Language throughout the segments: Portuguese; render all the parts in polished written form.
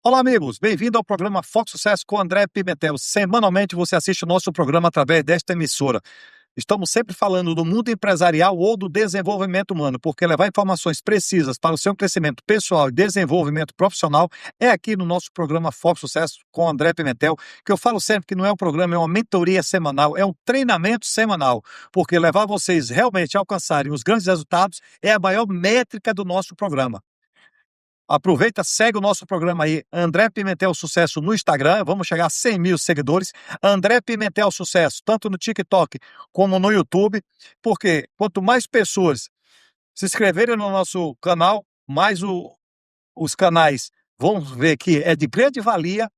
Olá, amigos! Bem-vindo ao programa Foco Sucesso com André Pimentel. Semanalmente você assiste o nosso programa através desta emissora. Estamos sempre falando do mundo empresarial ou do desenvolvimento humano, porque levar informações precisas para o seu crescimento pessoal e desenvolvimento profissional é aqui no nosso programa Foco Sucesso com André Pimentel, que eu falo sempre que não é um programa, é uma mentoria semanal, é um treinamento semanal, porque levar vocês realmente a alcançarem os grandes resultados é a maior métrica do nosso programa. Aproveita, segue o nosso programa aí, André Pimentel Sucesso no Instagram, vamos chegar a 100 mil seguidores, André Pimentel Sucesso, tanto no TikTok como no YouTube, porque quanto mais pessoas se inscreverem no nosso canal, mais os canais vão ver que é de grande valia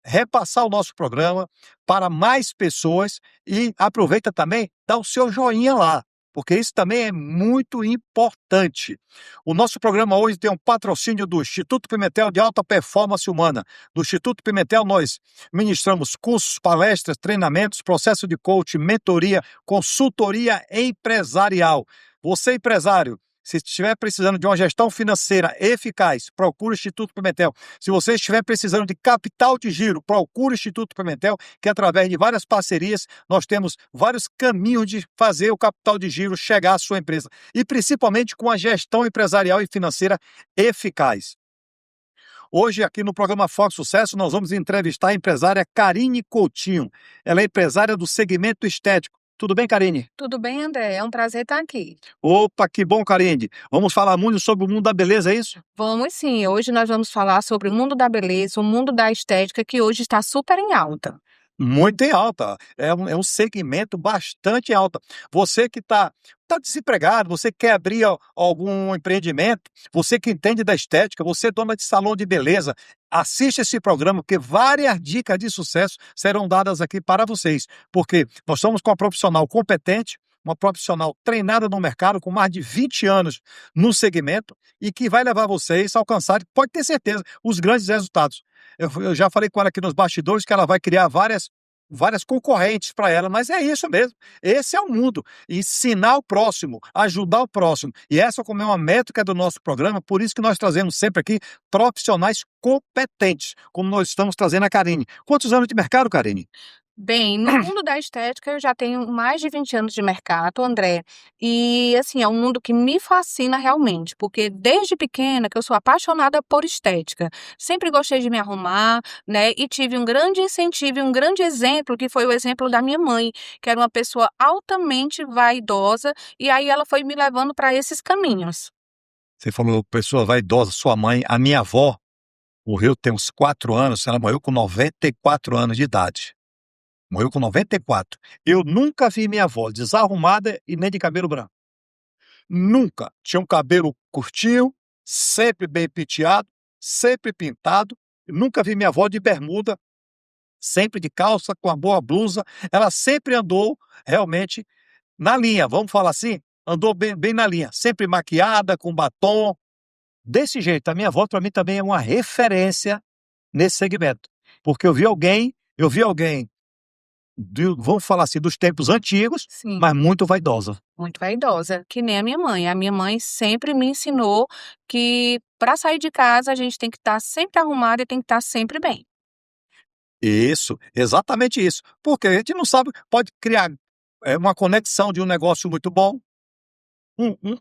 repassar o nosso programa para mais pessoas e aproveita também, dá o seu joinha lá, porque isso também é muito importante. O nosso programa hoje tem um patrocínio do Instituto Pimentel de Alta Performance Humana. Do Instituto Pimentel nós ministramos cursos, palestras, treinamentos, processo de coaching, mentoria, consultoria empresarial. Você, empresário, se estiver precisando de uma gestão financeira eficaz, procure o Instituto Pimentel. Se você estiver precisando de capital de giro, procure o Instituto Pimentel, que através de várias parcerias, nós temos vários caminhos de fazer o capital de giro chegar à sua empresa. E principalmente com a gestão empresarial e financeira eficaz. Hoje, aqui no programa Foco Sucesso, nós vamos entrevistar a empresária Karine Coutinho. Ela é empresária do segmento estético. Tudo bem, Karine? Tudo bem, André? É um prazer estar aqui. Opa, que bom, Karine. Vamos falar muito sobre o mundo da beleza, é isso? Vamos sim. Hoje nós vamos falar sobre o mundo da beleza, o mundo da estética, que hoje está super em alta. Muito em alta. É um segmento bastante alta. Você que está desempregado, você que quer abrir algum empreendimento, você que entende da estética, você é dona de salão de beleza, assiste esse programa, porque várias dicas de sucesso serão dadas aqui para vocês. Porque nós estamos com uma profissional competente, uma profissional treinada no mercado, com mais de 20 anos no segmento, e que vai levar vocês a alcançar, pode ter certeza, os grandes resultados. Eu já falei com ela aqui nos bastidores que ela vai criar várias concorrentes para ela, mas é isso mesmo. Esse é o mundo. Ensinar o próximo, ajudar o próximo. E essa como é uma métrica do nosso programa, por isso que nós trazemos sempre aqui profissionais competentes, como nós estamos trazendo a Karine. Quantos anos de mercado, Karine? Bem, no mundo da estética eu já tenho mais de 20 anos de mercado, André, e assim, é um mundo que me fascina realmente, porque desde pequena que eu sou apaixonada por estética. Sempre gostei de me arrumar, né, e tive um grande incentivo e um grande exemplo, que foi o exemplo da minha mãe, que era uma pessoa altamente vaidosa, e aí ela foi me levando para esses caminhos. Você falou pessoa vaidosa, sua mãe, a minha avó morreu tem uns 4 anos, ela morreu com 94 anos de idade. Morreu com 94. Eu nunca vi minha avó desarrumada e nem de cabelo branco. Nunca. Tinha um cabelo curtinho, sempre bem penteado, sempre pintado. Eu nunca vi minha avó de bermuda, sempre de calça, com uma boa blusa. Ela sempre andou realmente na linha, vamos falar assim? Andou bem na linha, sempre maquiada, com batom. Desse jeito, a minha avó para mim também é uma referência nesse segmento. Porque eu vi alguém vamos falar assim, dos tempos antigos, Sim. mas muito vaidosa. Muito vaidosa, que nem a minha mãe. A minha mãe sempre me ensinou que para sair de casa a gente tem que estar sempre arrumada e tem que estar sempre bem. Isso, exatamente isso. Porque a gente não sabe, pode criar uma conexão de um negócio muito bom. Um, um,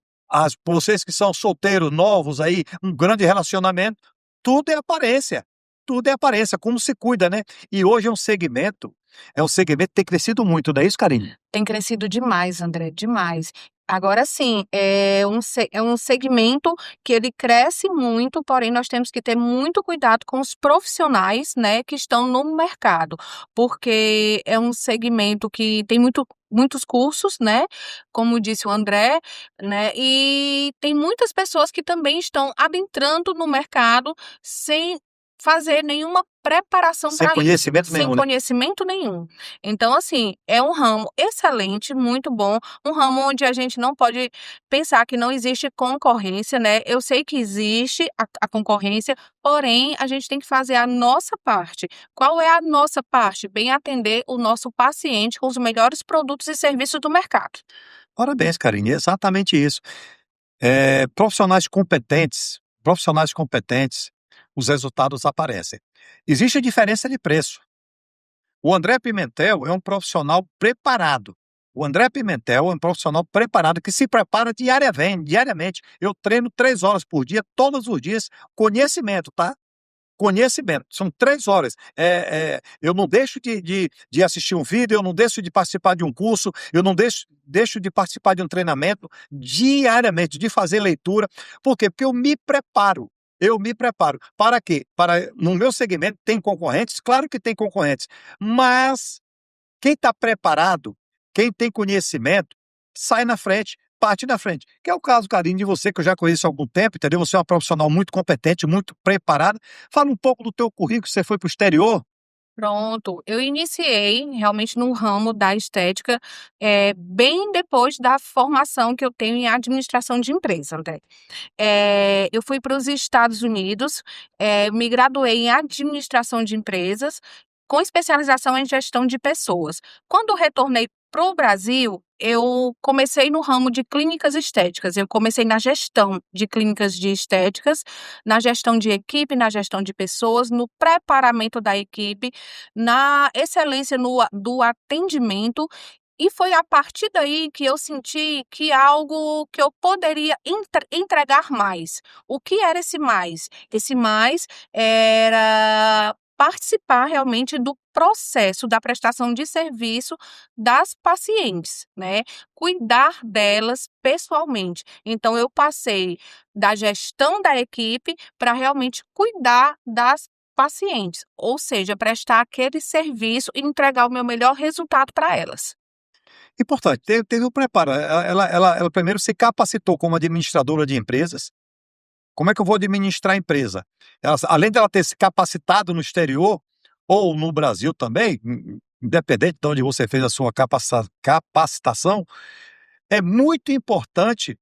vocês que são solteiros, novos aí, um grande relacionamento, tudo é aparência. Tudo é aparência, como se cuida, né? E hoje é um segmento que tem crescido muito, não é isso, Karine? Tem crescido demais, André, demais. Agora sim, é um segmento que ele cresce muito, porém nós temos que ter muito cuidado com os profissionais, né, que estão no mercado, porque é um segmento que tem muitos cursos, né, como disse o André, né, e tem muitas pessoas que também estão adentrando no mercado sem fazer nenhuma preparação Sem para isso, conhecimento sem nenhum, né? conhecimento nenhum. Então, assim, é um ramo excelente, muito bom, um ramo onde a gente não pode pensar que não existe concorrência, né? Eu sei que existe a concorrência, porém, a gente tem que fazer a nossa parte. Qual é a nossa parte? Bem atender o nosso paciente com os melhores produtos e serviços do mercado. Parabéns, Karine, é exatamente isso. Profissionais competentes, os resultados aparecem. Existe a diferença de preço. O André Pimentel é um profissional preparado. O André Pimentel é um profissional preparado que se prepara diariamente. Eu treino 3 horas por dia, todos os dias, conhecimento, tá? Conhecimento. São 3 horas. Eu não deixo de assistir um vídeo, eu não deixo de participar de um curso, eu não deixo de participar de um treinamento diariamente, de fazer leitura. Por quê? Porque eu me preparo. Eu me preparo. Para quê? No meu segmento tem concorrentes? Claro que tem concorrentes. Mas quem está preparado, quem tem conhecimento, sai na frente, parte na frente. Que é o caso, Karine, de você, que eu já conheço há algum tempo, entendeu? Você é uma profissional muito competente, muito preparada. Fala um pouco do teu currículo, você foi para o exterior. Pronto, eu iniciei realmente no ramo da estética, bem depois da formação que eu tenho em administração de empresa, André. Eu fui para os Estados Unidos, me graduei em administração de empresas, com especialização em gestão de pessoas. Quando eu retornei para o Brasil, eu comecei no ramo de clínicas estéticas. Eu comecei na gestão de clínicas de estéticas, na gestão de equipe, na gestão de pessoas, no preparamento da equipe, na excelência do atendimento. E foi a partir daí que eu senti que algo que eu poderia entregar mais. O que era esse mais? Esse mais era participar realmente do processo da prestação de serviço das pacientes, né? Cuidar delas pessoalmente. Então, eu passei da gestão da equipe para realmente cuidar das pacientes, ou seja, prestar aquele serviço e entregar o meu melhor resultado para elas. Importante, teve o preparo. Ela primeiro se capacitou como administradora de empresas. Como é que eu vou administrar a empresa? Além dela ter se capacitado no exterior, ou no Brasil também, independente de onde você fez a sua capacitação, é muito importante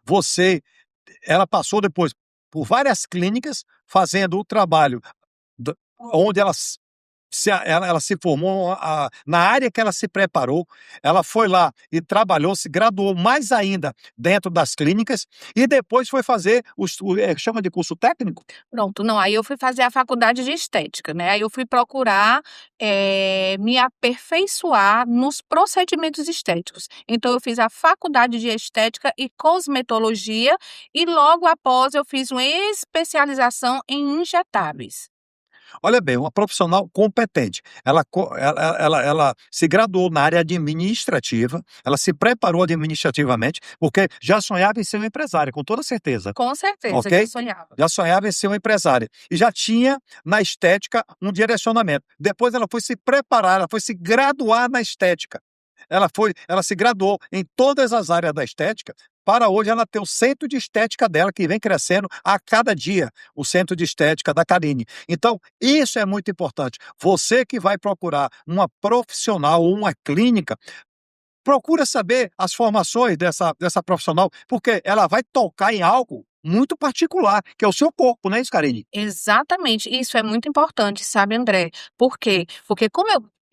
você. Ela passou depois por várias clínicas fazendo o trabalho onde ela se formou na área que ela se preparou, ela foi lá e trabalhou, se graduou mais ainda dentro das clínicas e depois foi fazer chama de curso técnico? Pronto, não, aí eu fui fazer a faculdade de estética, né, aí eu fui procurar, me aperfeiçoar nos procedimentos estéticos. Então eu fiz a faculdade de estética e cosmetologia e logo após eu fiz uma especialização em injetáveis. Olha bem, uma profissional competente. Ela se graduou na área administrativa, ela se preparou administrativamente, porque já sonhava em ser uma empresária, com toda certeza, Com certeza que eu ok? sonhava. Já sonhava em ser uma empresária. E já tinha na estética um direcionamento. Depois ela foi se preparar, ela foi se graduar na estética. Ela se graduou em todas as áreas da estética, para hoje ela ter o centro de estética dela, que vem crescendo a cada dia, o centro de estética da Karine. Então, isso é muito importante. Você que vai procurar uma profissional ou uma clínica, procura saber as formações dessa profissional, porque ela vai tocar em algo muito particular, que é o seu corpo, não é isso, Karine? Exatamente, isso é muito importante, sabe, André? Por quê? Porque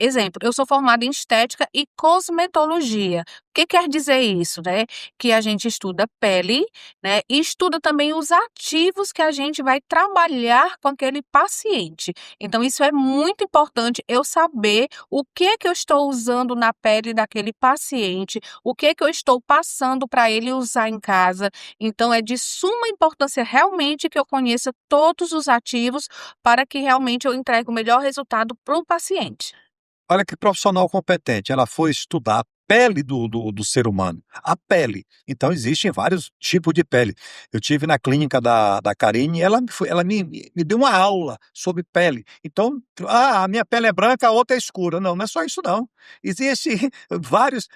exemplo, eu sou formada em estética e cosmetologia. O que quer dizer isso, né? Que a gente estuda pele, né? E estuda também os ativos que a gente vai trabalhar com aquele paciente. Então, isso é muito importante eu saber o que eu estou usando na pele daquele paciente, o que eu estou passando para ele usar em casa. Então, é de suma importância realmente que eu conheça todos os ativos para que realmente eu entregue o melhor resultado para o paciente. Olha que profissional competente, ela foi estudar a pele do ser humano, a pele. Então existem vários tipos de pele. Eu tive na clínica da Karine, ela me deu uma aula sobre pele. Então, a minha pele é branca, a outra é escura. Não, não é só isso não. Existem vários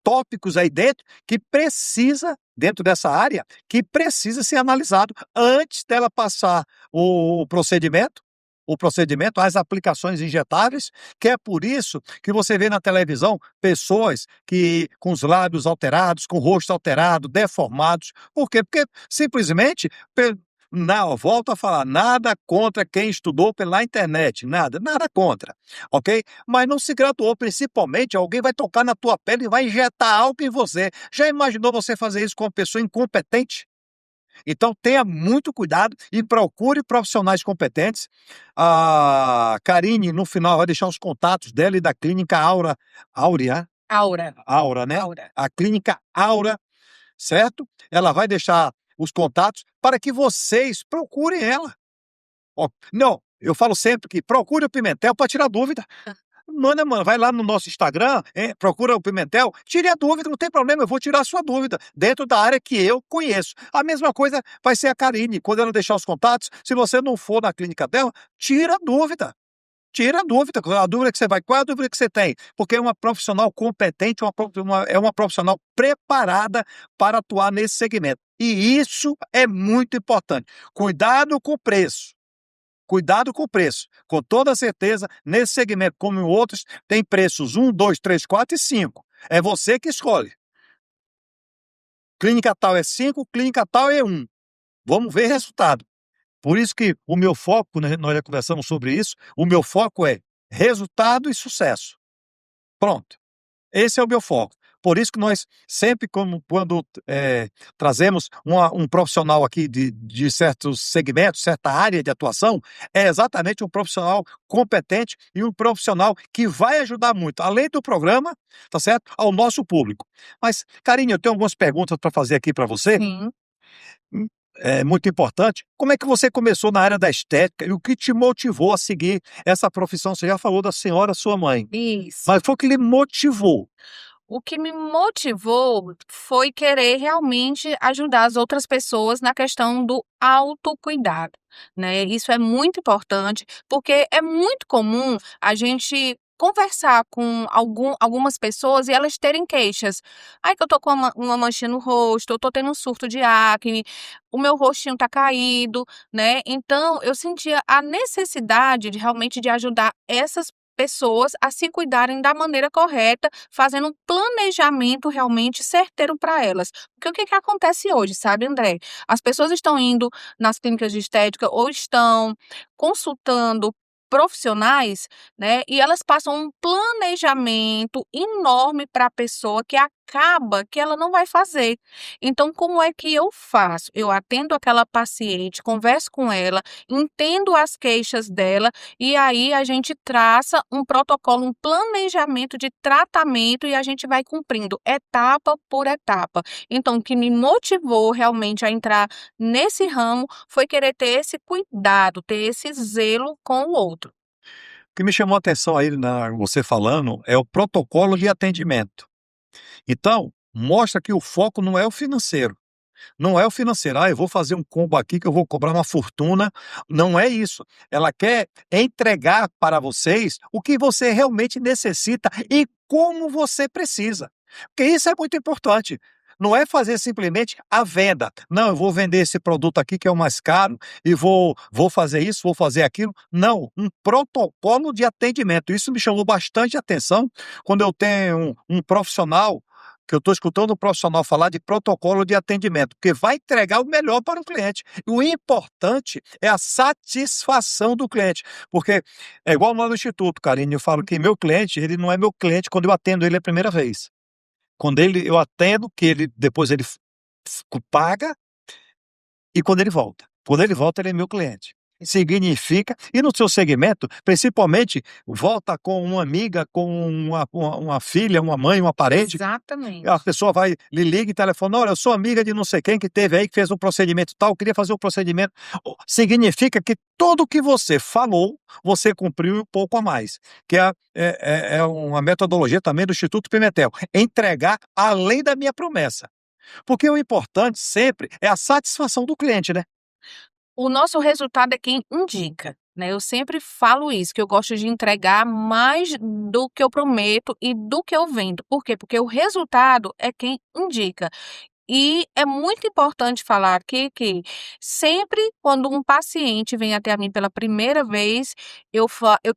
tópicos aí dentro dessa área, que precisa ser analisado antes dela passar o procedimento, as aplicações injetáveis, que é por isso que você vê na televisão pessoas que com os lábios alterados, com o rosto alterado, deformados. Por quê? Porque simplesmente não, volto a falar, nada contra quem estudou pela internet, nada contra, ok? Mas não se graduou, principalmente, alguém vai tocar na tua pele e vai injetar algo em você. Já imaginou você fazer isso com uma pessoa incompetente? Então, tenha muito cuidado e procure profissionais competentes. A Karine, no final, vai deixar os contatos dela e da clínica Áurea, Aura. Aura, né? Aura. A clínica Aura, certo? Ela vai deixar os contatos para que vocês procurem ela. Ó, não, eu falo sempre que procure o Pimentel para tirar dúvida. Mano, vai lá no nosso Instagram, procura o Pimentel, tire a dúvida, não tem problema, eu vou tirar a sua dúvida, dentro da área que eu conheço. A mesma coisa vai ser a Karine, quando ela deixar os contatos, se você não for na clínica dela, tira a dúvida. Tira a dúvida, a dúvida que você vai, qual é a dúvida que você tem? Porque é uma profissional competente, é uma profissional preparada para atuar nesse segmento. E isso é muito importante. Cuidado com o preço. Cuidado com o preço. Com toda certeza, nesse segmento, como em outros, tem preços 1, 2, 3, 4 e 5. É você que escolhe. Clínica tal é 5, clínica tal é 1. Vamos ver resultado. Por isso que o meu foco, né, nós já conversamos sobre isso, o meu foco é resultado e sucesso. Pronto. Esse é o meu foco. Por isso que nós sempre, quando trazemos um profissional aqui de certos segmentos, certa área de atuação, é exatamente um profissional competente e um profissional que vai ajudar muito, além do programa, tá certo? Ao nosso público. Mas, Karine, eu tenho algumas perguntas para fazer aqui para você. Sim. É muito importante. Como é que você começou na área da estética e o que te motivou a seguir essa profissão? Você já falou da senhora, sua mãe, Isso. mas foi o que lhe motivou. O que me motivou foi querer realmente ajudar as outras pessoas na questão do autocuidado, né? Isso é muito importante, porque é muito comum a gente conversar com algumas pessoas e elas terem queixas. Ai, que eu tô com uma manchinha no rosto, eu tô tendo um surto de acne, o meu rostinho tá caído, né? Então, eu sentia a necessidade de realmente de ajudar essas pessoas a se cuidarem da maneira correta, fazendo um planejamento realmente certeiro para elas. Porque o que que acontece hoje, sabe, André? As pessoas estão indo nas clínicas de estética ou estão consultando profissionais, né? E elas passam um planejamento enorme para a pessoa que acaba que ela não vai fazer. Então, como é que eu faço? Eu atendo aquela paciente, converso com ela, entendo as queixas dela e aí a gente traça um protocolo, um planejamento de tratamento e a gente vai cumprindo etapa por etapa. Então, o que me motivou realmente a entrar nesse ramo foi querer ter esse cuidado, ter esse zelo com o outro. O que me chamou a atenção aí você falando é o protocolo de atendimento. Então, mostra que o foco não é o financeiro. Não é o financeiro, eu vou fazer um combo aqui que eu vou cobrar uma fortuna. Não é isso. Ela quer entregar para vocês o que você realmente necessita e como você precisa. Porque isso é muito importante. Não é fazer simplesmente a venda. Não, eu vou vender esse produto aqui que é o mais caro e vou fazer isso, vou fazer aquilo. Não, um protocolo de atendimento. Isso me chamou bastante atenção quando eu tenho um profissional que eu estou escutando um profissional falar de protocolo de atendimento, porque vai entregar o melhor para o cliente. E o importante é a satisfação do cliente, porque é igual lá no Instituto, Karine, eu falo que meu cliente, ele não é meu cliente quando eu atendo ele a primeira vez. Quando eu atendo, que depois ele paga e quando ele volta. Quando ele volta, ele é meu cliente. Significa, e no seu segmento, principalmente, volta com uma amiga, com uma filha, uma mãe, uma parente. Exatamente. A pessoa lhe liga e telefona, olha, eu sou amiga de não sei quem que teve aí, que fez um procedimento tal, queria fazer um procedimento. Significa que tudo que você falou, você cumpriu e um pouco a mais. Que é uma metodologia também do Instituto Pimentel. Entregar além da minha promessa. Porque o importante sempre é a satisfação do cliente, né? O nosso resultado é quem indica, né? Eu sempre falo isso, que eu gosto de entregar mais do que eu prometo e do que eu vendo. Por quê? Porque o resultado é quem indica. E é muito importante falar aqui que sempre quando um paciente vem até a mim pela primeira vez, eu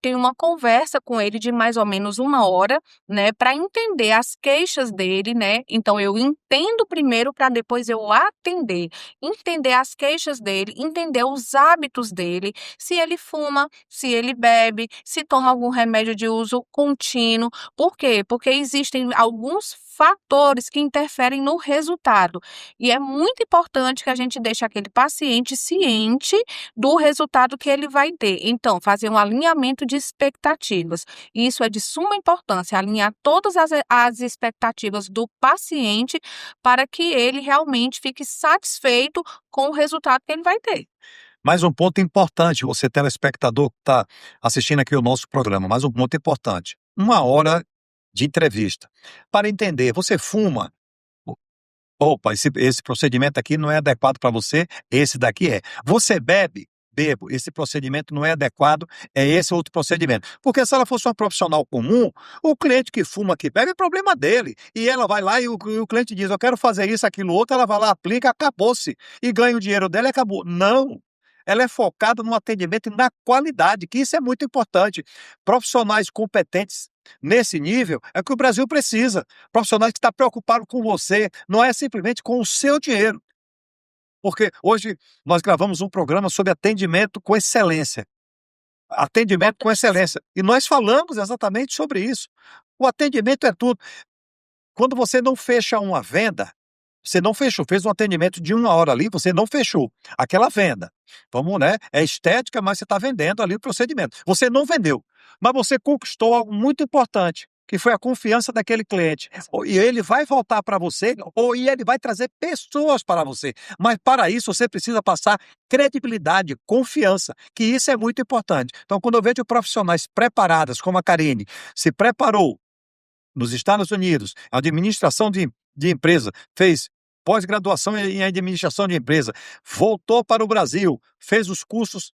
tenho uma conversa com ele de mais ou menos 1 hora, né, para entender as queixas dele, né? Então eu entendo primeiro para depois eu atender, entender as queixas dele, entender os hábitos dele, se ele fuma, se ele bebe, se toma algum remédio de uso contínuo. Por quê? Porque existem alguns fatores que interferem no resultado. resultado. E é muito importante que a gente deixe aquele paciente ciente do resultado que ele vai ter. Então, fazer um alinhamento de expectativas. Isso é de suma importância, alinhar todas as expectativas do paciente para que ele realmente fique satisfeito com o resultado que ele vai ter. Mais um ponto importante, você telespectador que está assistindo aqui o nosso programa, mais um ponto importante. 1 hora de entrevista. Para entender, você fuma? Opa, esse procedimento aqui não é adequado para você, esse daqui é. Você bebe? Bebo, esse procedimento não é adequado, é esse outro procedimento. Porque se ela fosse uma profissional comum, o cliente que fuma, que bebe, é problema dele. E ela vai lá e o cliente diz, eu quero fazer isso, aquilo, outro, ela vai lá, aplica, acabou-se. E ganha o dinheiro dela e acabou. Não! Ela é focada no atendimento e na qualidade, que isso é muito importante. Profissionais competentes nesse nível é o que o Brasil precisa. Profissionais que estão preocupados com você, não é simplesmente com o seu dinheiro. Porque hoje nós gravamos um programa sobre atendimento com excelência. Atendimento com excelência. E nós falamos exatamente sobre isso. O atendimento é tudo. Quando você não fecha uma venda, você não fechou, fez um atendimento de 1 hora ali, você não fechou aquela venda. Vamos, né? É estética, mas você está vendendo ali o procedimento. Você não vendeu, mas você conquistou algo muito importante, que foi a confiança daquele cliente. E ele vai voltar para você, e ele vai trazer pessoas para você. Mas para isso você precisa passar credibilidade, confiança, que isso é muito importante. Então, quando eu vejo profissionais preparadas, como a Karine, se preparou nos Estados Unidos, a administração de empresa, fez pós-graduação em administração de empresa, voltou para o Brasil, fez os cursos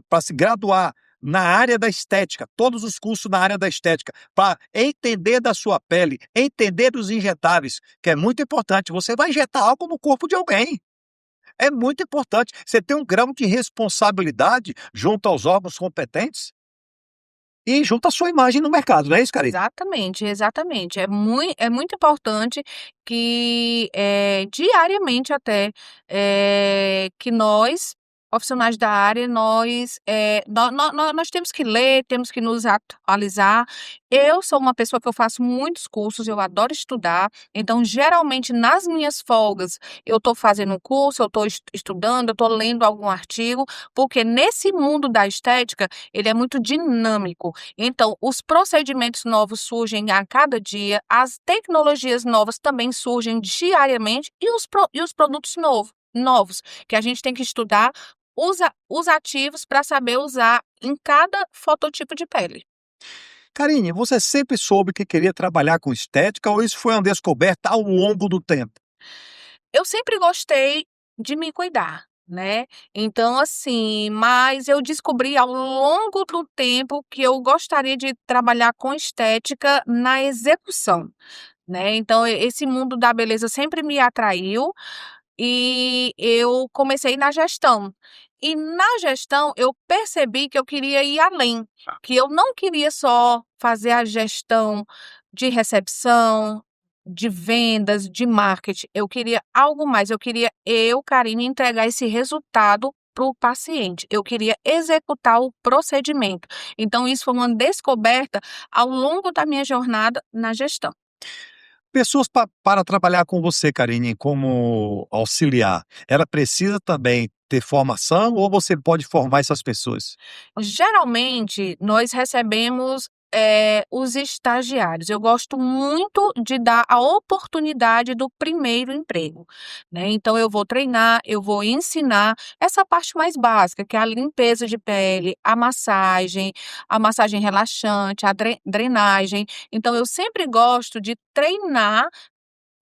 para se graduar na área da estética, todos os cursos na área da estética, para entender da sua pele, entender dos injetáveis, que é muito importante. Você vai injetar algo no corpo de alguém. É muito importante. Você tem um grau de responsabilidade junto aos órgãos competentes e junto à sua imagem no mercado, não é isso, Karine? Exatamente, exatamente. É muito importante que, diariamente até, que nós, profissionais da área, nós temos que ler, temos que nos atualizar. Eu sou uma pessoa que eu faço muitos cursos, eu adoro estudar, então geralmente nas minhas folgas eu estou fazendo um curso, eu estou estudando, eu estou lendo algum artigo, porque nesse mundo da estética, ele é muito dinâmico. Então, os procedimentos novos surgem a cada dia, as tecnologias novas também surgem diariamente e os produtos novos, que a gente tem que estudar os ativos para saber usar em cada fototipo de pele. Karine, você sempre soube que queria trabalhar com estética ou isso foi uma descoberta ao longo do tempo? Eu sempre gostei de me cuidar, né? Então, assim, mas eu descobri ao longo do tempo que eu gostaria de trabalhar com estética na execução, né? Então, esse mundo da beleza sempre me atraiu e eu comecei na gestão. E na gestão eu percebi que eu queria ir além, que eu não queria só fazer a gestão de recepção, de vendas, de marketing. Eu queria algo mais. Eu queria, Karine, entregar esse resultado para o paciente. Eu queria executar o procedimento. Então, isso foi uma descoberta ao longo da minha jornada na gestão. Pessoas para trabalhar com você, Karine, como auxiliar, ela precisa também ter formação ou você pode formar essas pessoas? Geralmente, nós recebemos, os estagiários. Eu gosto muito de dar a oportunidade do primeiro emprego, né. Então eu vou treinar, eu vou ensinar essa parte mais básica, que é a limpeza de pele, a massagem relaxante, a drenagem. Então eu sempre gosto de treinar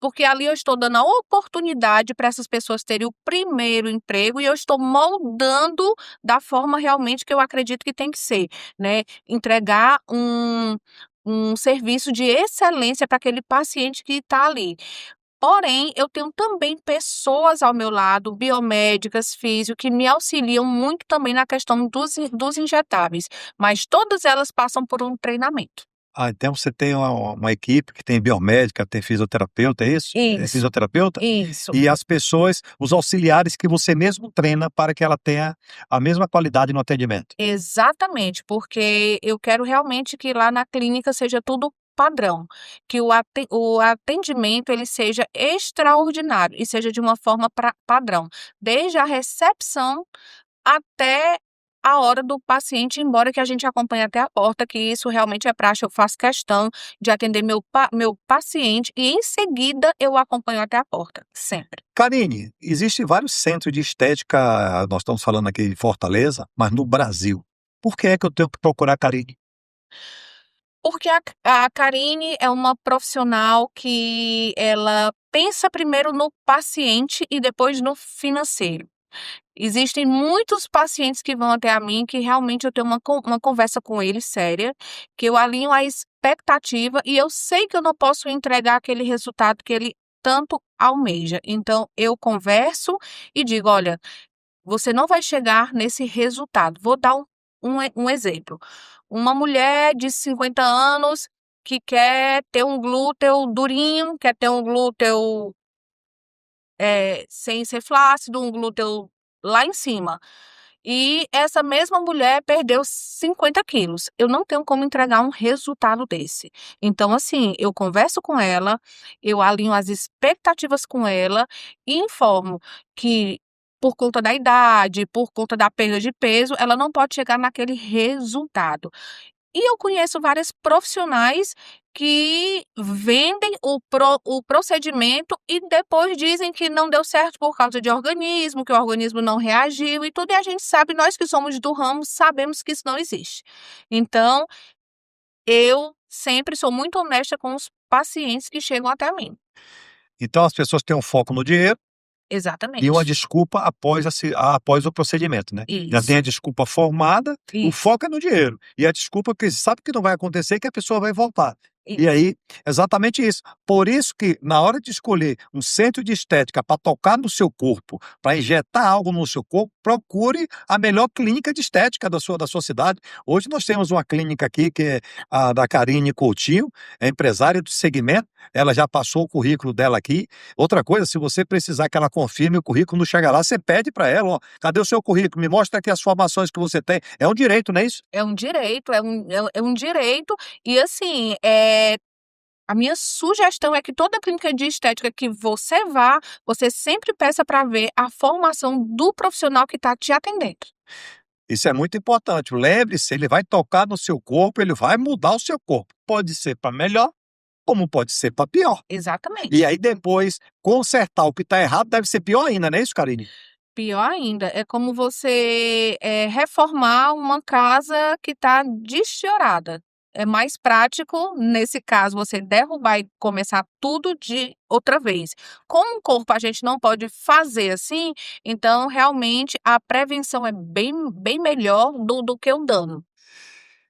porque ali eu estou dando a oportunidade para essas pessoas terem o primeiro emprego e eu estou moldando da forma realmente que eu acredito que tem que ser, né. Entregar um serviço de excelência para aquele paciente que está ali. Porém, eu tenho também pessoas ao meu lado, biomédicas, físio, que me auxiliam muito também na questão dos injetáveis, mas todas elas passam por um treinamento. Ah, então você tem uma equipe que tem biomédica, tem fisioterapeuta, é isso? É Isso, fisioterapeuta? isso. E as pessoas, os auxiliares que você mesmo treina para que ela tenha a mesma qualidade no atendimento. Exatamente, porque eu quero realmente que lá na clínica seja tudo padrão, que o atendimento ele seja extraordinário e seja de uma forma padrão, desde a recepção até a hora do paciente ir embora, que a gente acompanha até a porta, que isso realmente é praxe, eu faço questão de atender meu paciente e em seguida eu acompanho até a porta, sempre. Karine, existem vários centros de estética, nós estamos falando aqui em Fortaleza, mas no Brasil. Por que é que eu tenho que procurar a Karine? Porque a Karine é uma profissional que ela pensa primeiro no paciente e depois no financeiro. Existem muitos pacientes que vão até a mim que realmente eu tenho uma conversa com eles séria, que eu alinho a expectativa e eu sei que eu não posso entregar aquele resultado que ele tanto almeja. Então, eu converso e digo: olha, você não vai chegar nesse resultado. Vou dar um exemplo. Uma mulher de 50 anos que quer ter um glúteo durinho, quer ter um glúteo sem ser flácido, um glúteo lá em cima. E essa mesma mulher perdeu 50 quilos. Eu não tenho como entregar um resultado desse. Então, assim, eu converso com ela, eu alinho as expectativas com ela e informo que, por conta da idade, por conta da perda de peso, ela não pode chegar naquele resultado. E eu conheço várias profissionais que vendem o procedimento e depois dizem que não deu certo por causa de organismo, que o organismo não reagiu e tudo, e a gente sabe, nós que somos do ramo, sabemos que isso não existe. Então, eu sempre sou muito honesta com os pacientes que chegam até mim. Então as pessoas têm um foco no dinheiro e uma Exatamente. desculpa após o procedimento, né? Já tem Isso, a desculpa formada, o isso, foco é no dinheiro. E a desculpa que sabe que não vai acontecer e que a pessoa vai voltar. E isso. aí, exatamente isso. Por isso que, na hora de escolher um centro de estética para tocar no seu corpo, para injetar algo no seu corpo, procure a melhor clínica de estética da sua cidade. Hoje nós temos uma clínica aqui, que é a da Karine Coutinho, é empresária do segmento, ela já passou o currículo dela aqui. Outra coisa, se você precisar que ela confirme o currículo, não chega lá, você pede para ela, ó, cadê o seu currículo? Me mostra aqui as formações que você tem. É um direito, não é isso? É um direito, é um direito e assim, a minha sugestão é que toda clínica de estética que você vá, você sempre peça para ver a formação do profissional que está te atendendo. Isso é muito importante. Lembre-se, ele vai tocar no seu corpo, ele vai mudar o seu corpo. Pode ser para melhor, como pode ser para pior. E Exatamente. aí depois, consertar o que está errado deve ser pior ainda, não é isso, Karine? Pior ainda, é como você reformar uma casa que está desfiorada. É mais prático, nesse caso, você derrubar e começar tudo de outra vez. Como o corpo a gente não pode fazer assim, então realmente a prevenção é bem, bem melhor do que o dano.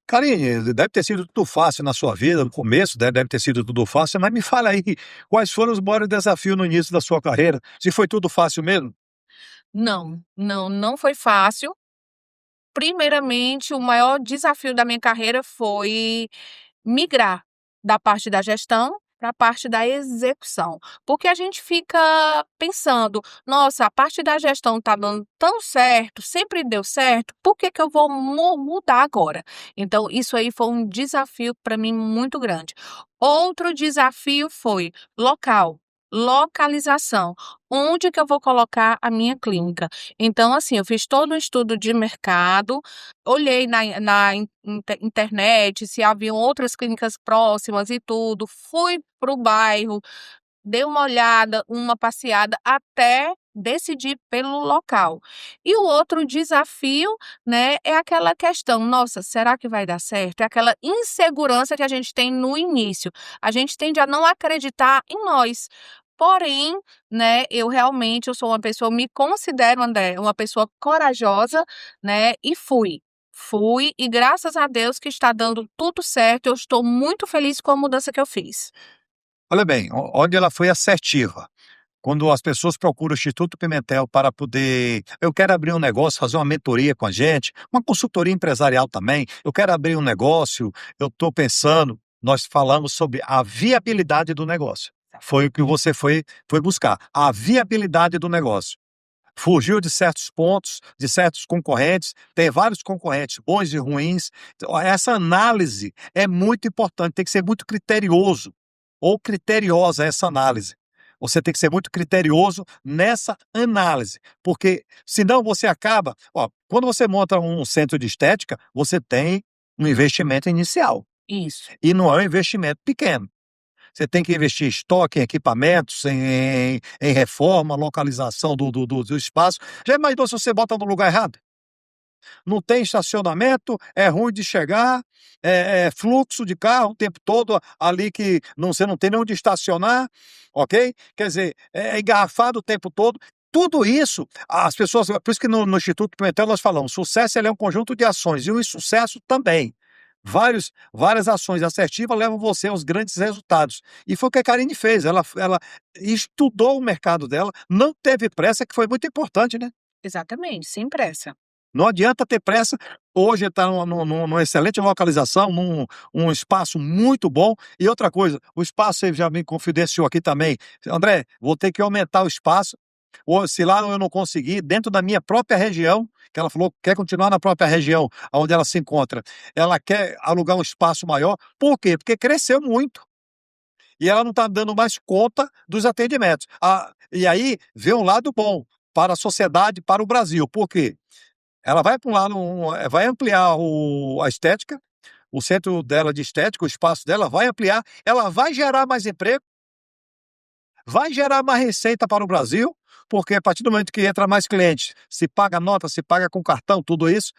Karine, deve ter sido tudo fácil na sua vida, no começo, né, deve ter sido tudo fácil, mas me fala aí, quais foram os maiores desafios no início da sua carreira? Se foi tudo fácil mesmo? Não, não, não foi fácil. Primeiramente, o maior desafio da minha carreira foi migrar da parte da gestão para a parte da execução, porque a gente fica pensando: "Nossa, a parte da gestão está dando tão certo, sempre deu certo, por que que eu vou mudar agora?". Então isso aí foi um desafio para mim muito grande. Outro desafio foi local, localização, onde que eu vou colocar a minha clínica. Então assim, eu fiz todo um estudo de mercado, olhei na internet se haviam outras clínicas próximas e tudo, fui para o bairro, dei uma olhada, uma passeada, até decidir pelo local. E o outro desafio, né, é aquela questão: "Nossa, será que vai dar certo?". É aquela insegurança que a gente tem no início. A gente tende a não acreditar em nós. Porém, né, eu sou uma pessoa, me considero, André, uma pessoa corajosa, né, e fui. Fui e graças a Deus que está dando tudo certo, eu estou muito feliz com a mudança que eu fiz. Olha bem, onde ela foi assertiva. Quando as pessoas procuram o Instituto Pimentel para poder, eu quero abrir um negócio, fazer uma mentoria com a gente, uma consultoria empresarial também, eu quero abrir um negócio, eu estou pensando, nós falamos sobre a viabilidade do negócio. Foi o que você foi buscar, a viabilidade do negócio. fugiu de certos pontos, de certos concorrentes, tem vários concorrentes bons e ruins. Então, essa análise é muito importante, tem que ser muito criterioso ou criteriosa essa análise. Você tem que ser muito criterioso nessa análise, porque senão você acaba, quando você monta um centro de estética, você tem um investimento inicial, Isso. e não é um investimento pequeno. Você tem que investir em estoque, em equipamentos, em reforma, localização do espaço. Já imaginou se você bota no lugar errado? Não tem estacionamento, é ruim de chegar, é fluxo de carro o tempo todo ali que você não tem nem onde estacionar, ok? Quer dizer, é engarrafado o tempo todo. Tudo isso, as pessoas, por isso que no Instituto Pimentel nós falamos, sucesso ele é um conjunto de ações, e o insucesso também. Várias ações assertivas levam você aos grandes resultados. E foi o que a Karine fez, ela estudou o mercado dela, não teve pressa, que foi muito importante, né? Exatamente, sem pressa. Não adianta ter pressa. Hoje está numa excelente localização, um espaço muito bom. E outra coisa, o espaço você já me confidenciou aqui também. André, vou ter que aumentar o espaço. Ou se lá eu não conseguir, dentro da minha própria região, que ela falou que quer continuar na própria região onde ela se encontra, ela quer alugar um espaço maior. Por quê? Porque cresceu muito. E ela não está dando mais conta dos atendimentos. E aí vê um lado bom para a sociedade, para o Brasil. Por quê? Ela vai para um lado, vai ampliar a estética, o centro dela de estética, o espaço dela vai ampliar, ela vai gerar mais emprego, vai gerar mais receita para o Brasil, porque a partir do momento que entra mais clientes, se paga nota, se paga com cartão, tudo isso.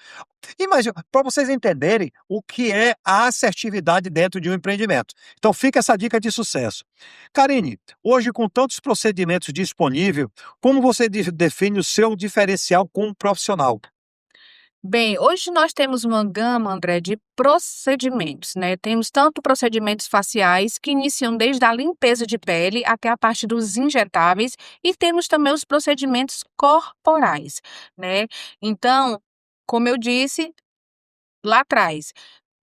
Imagina, para vocês entenderem o que é a assertividade dentro de um empreendimento. Então fica essa dica de sucesso. Karine, hoje com tantos procedimentos disponíveis, como você define o seu diferencial como profissional? Bem, hoje nós temos uma gama, André, de procedimentos, né? Temos tanto procedimentos faciais, que iniciam desde a limpeza de pele até a parte dos injetáveis, e temos também os procedimentos corporais, né? Então, como eu disse lá atrás,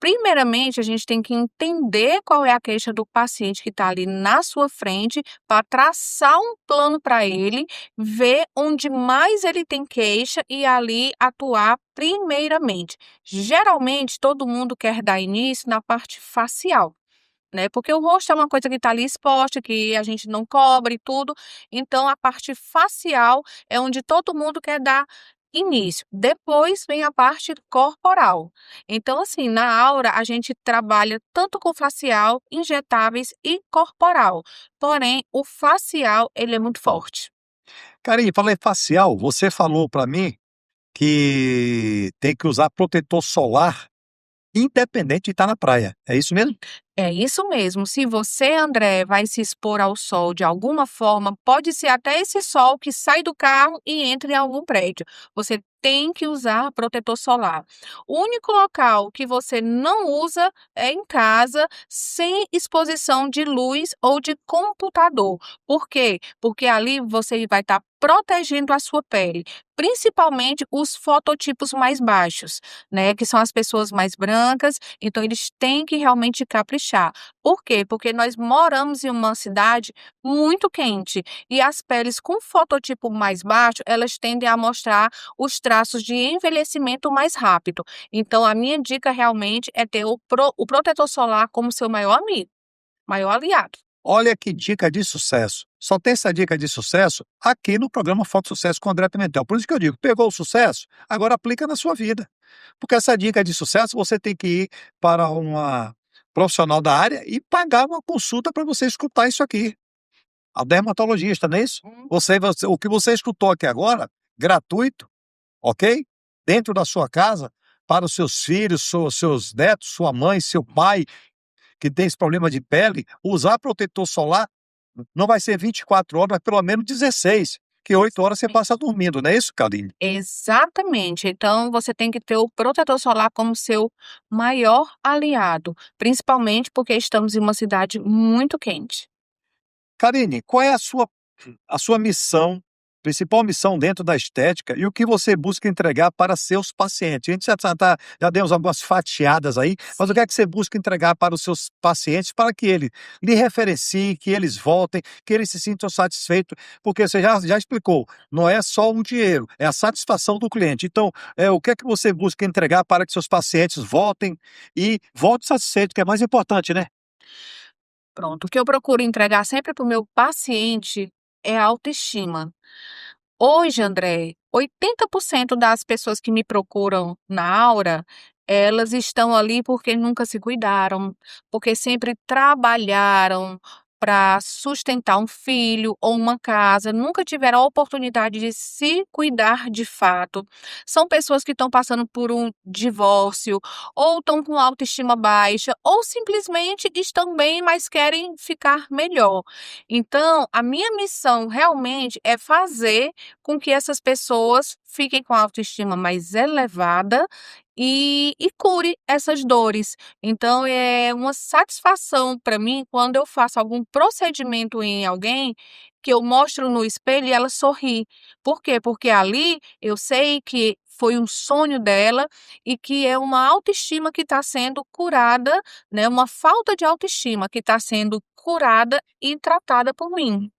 primeiramente, a gente tem que entender qual é a queixa do paciente que está ali na sua frente, para traçar um plano para ele, ver onde mais ele tem queixa e ali atuar primeiramente. Geralmente, todo mundo quer dar início na parte facial, né? Porque o rosto é uma coisa que está ali exposta, que a gente não cobre e tudo. Então, a parte facial é onde todo mundo quer dar início. Depois vem a parte corporal. Então, assim, na aura a gente trabalha tanto com facial, injetáveis e corporal. Porém, o facial, ele é muito forte. Karine, falei facial, você falou para mim que tem que usar protetor solar independente de estar na praia, é isso mesmo? É isso mesmo. Se você, André, vai se expor ao sol de alguma forma, pode ser até esse sol que sai do carro e entra em algum prédio. Você tem que usar protetor solar. O único local que você não usa é em casa, sem exposição de luz ou de computador. Por quê? Porque ali você vai estar protegendo a sua pele, principalmente os fototipos mais baixos, né? Que são as pessoas mais brancas, então eles têm que realmente caprichar. Por quê? Porque nós moramos em uma cidade muito quente e as peles com fototipo mais baixo, elas tendem a mostrar os traços de envelhecimento mais rápido. Então, a minha dica realmente é ter o protetor solar como seu maior amigo, maior aliado. Olha que dica de sucesso. Só tem essa dica de sucesso aqui no programa Foto Sucesso com André Pimentel. Por isso que eu digo, pegou o sucesso, agora aplica na sua vida. Porque essa dica de sucesso, você tem que ir para uma profissional da área e pagar uma consulta para você escutar isso aqui. A dermatologista, não é isso? O que você escutou aqui agora, gratuito, ok? Dentro da sua casa, para os seus filhos, seus netos, sua mãe, seu pai, que tem esse problema de pele, usar protetor solar não vai ser 24 horas, mas pelo menos 16, que 8 horas você passa dormindo, não é isso, Karine? Exatamente. Então, você tem que ter o protetor solar como seu maior aliado, principalmente porque estamos em uma cidade muito quente. Karine, qual é a sua missão principal missão dentro da estética e o que você busca entregar para seus pacientes. A gente já demos algumas fatiadas aí, mas o que é que você busca entregar para os seus pacientes para que ele lhe referencie, que eles voltem, que eles se sintam satisfeitos, porque você já explicou, não é só o dinheiro, é a satisfação do cliente. Então, o que é que você busca entregar para que seus pacientes voltem e voltem satisfeitos, que é mais importante, né? Pronto, o que eu procuro entregar sempre para o meu paciente é a autoestima. Hoje, André, 80% das pessoas que me procuram na Aura, elas estão ali porque nunca se cuidaram, porque sempre trabalharam para sustentar um filho ou uma casa, nunca tiveram a oportunidade de se cuidar de fato. São pessoas que estão passando por um divórcio, ou estão com autoestima baixa, ou simplesmente estão bem, mas querem ficar melhor. Então, a minha missão realmente é fazer com que essas pessoas fiquem com a autoestima mais elevada e cure essas dores. Então, é uma satisfação para mim quando eu faço algum procedimento em alguém que eu mostro no espelho e ela sorri. Por quê? Porque ali eu sei que foi um sonho dela e que é uma autoestima que está sendo curada, né? Uma falta de autoestima que está sendo curada e tratada por mim.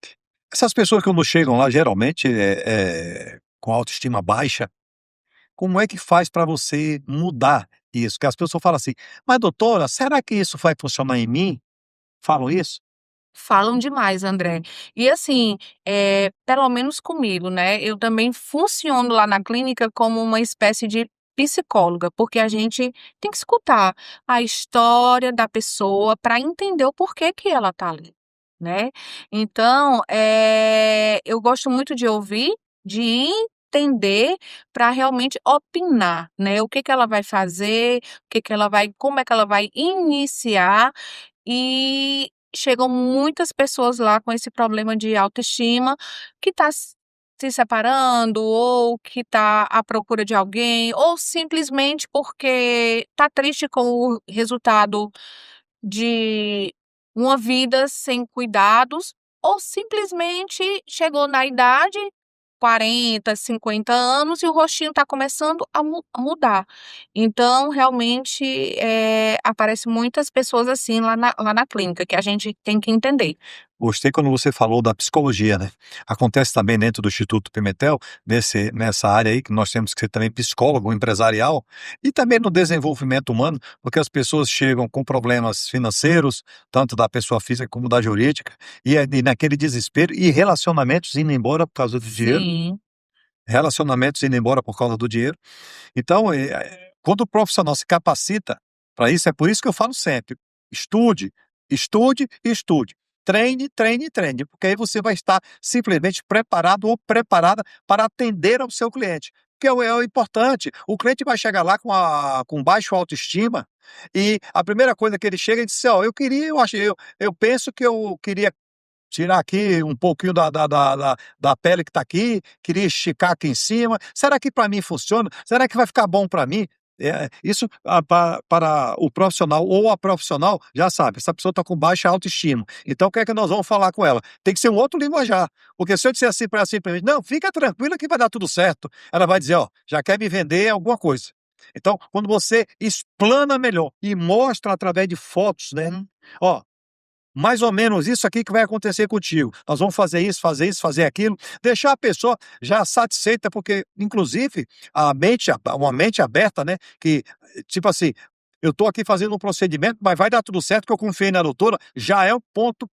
Essas pessoas quando chegam lá, geralmente, com autoestima baixa, como é que faz para você mudar isso? Que as pessoas falam assim: "Mas doutora, será que isso vai funcionar em mim?" Falam isso? Falam demais, André. E assim, pelo menos comigo, né, eu também funciono lá na clínica como uma espécie de psicóloga, porque a gente tem que escutar a história da pessoa para entender o porquê que ela tá ali, né. Então, eu gosto muito de ouvir, de entender para realmente opinar, né, o que que ela vai fazer, o que que ela vai como é que ela vai iniciar e chegam muitas pessoas lá com esse problema de autoestima, que está se separando ou que está à procura de alguém, ou simplesmente porque está triste com o resultado de uma vida sem cuidados, ou simplesmente chegou na idade, 40, 50 anos, e o rostinho está começando a mudar. Então, realmente, aparece muitas pessoas assim lá na clínica, que a gente tem que entender. Gostei quando você falou da psicologia, né. Acontece também dentro do Instituto Pimentel, nessa área aí que nós temos que ser também psicólogo empresarial, e também no desenvolvimento humano, porque as pessoas chegam com problemas financeiros, tanto da pessoa física como da jurídica, e naquele desespero, e relacionamentos indo embora por causa do dinheiro, Sim, relacionamentos indo embora por causa do dinheiro. Então, quando o profissional se capacita para isso, é por isso que eu falo sempre: estude, estude, estude. Treine, treine, treine, porque aí você vai estar simplesmente preparado ou preparada para atender ao seu cliente. Que é o importante. O cliente vai chegar lá com baixa autoestima e a primeira coisa que ele chega e diz assim: "Ó, eu penso que eu queria tirar aqui um pouquinho da pele que está aqui, queria esticar aqui em cima. Será que para mim funciona? Será que vai ficar bom para mim?" Isso para o profissional ou a profissional já sabe, essa pessoa está com baixa autoestima. Então o que é que nós vamos falar com ela? Tem que ser um outro linguajar, porque se eu disser assim para ela simplesmente: "Não, fica tranquila que vai dar tudo certo", ela vai dizer: "Ó, já quer me vender alguma coisa". Então, quando você explana melhor e mostra através de fotos, né: "Ó, mais ou menos isso aqui que vai acontecer contigo. Nós vamos fazer isso, fazer aquilo", deixar a pessoa já satisfeita, porque inclusive uma mente aberta, né, que tipo assim: "Eu estou aqui fazendo um procedimento, mas vai dar tudo certo que eu confiei na doutora", já é o ponto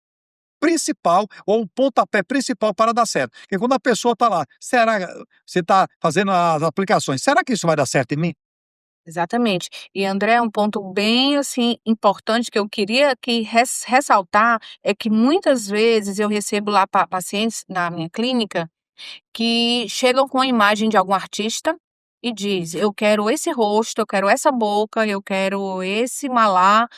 principal ou o pontapé principal para dar certo. Porque quando a pessoa está lá: "Será", você está fazendo as aplicações: "Será que isso vai dar certo em mim?" exatamente. E André, um ponto bem, assim, importante que eu queria aqui ressaltar, é que muitas vezes eu recebo lá pacientes na minha clínica que chegam com a imagem de algum artista e diz: "Eu quero esse rosto, eu quero essa boca, eu quero esse malar",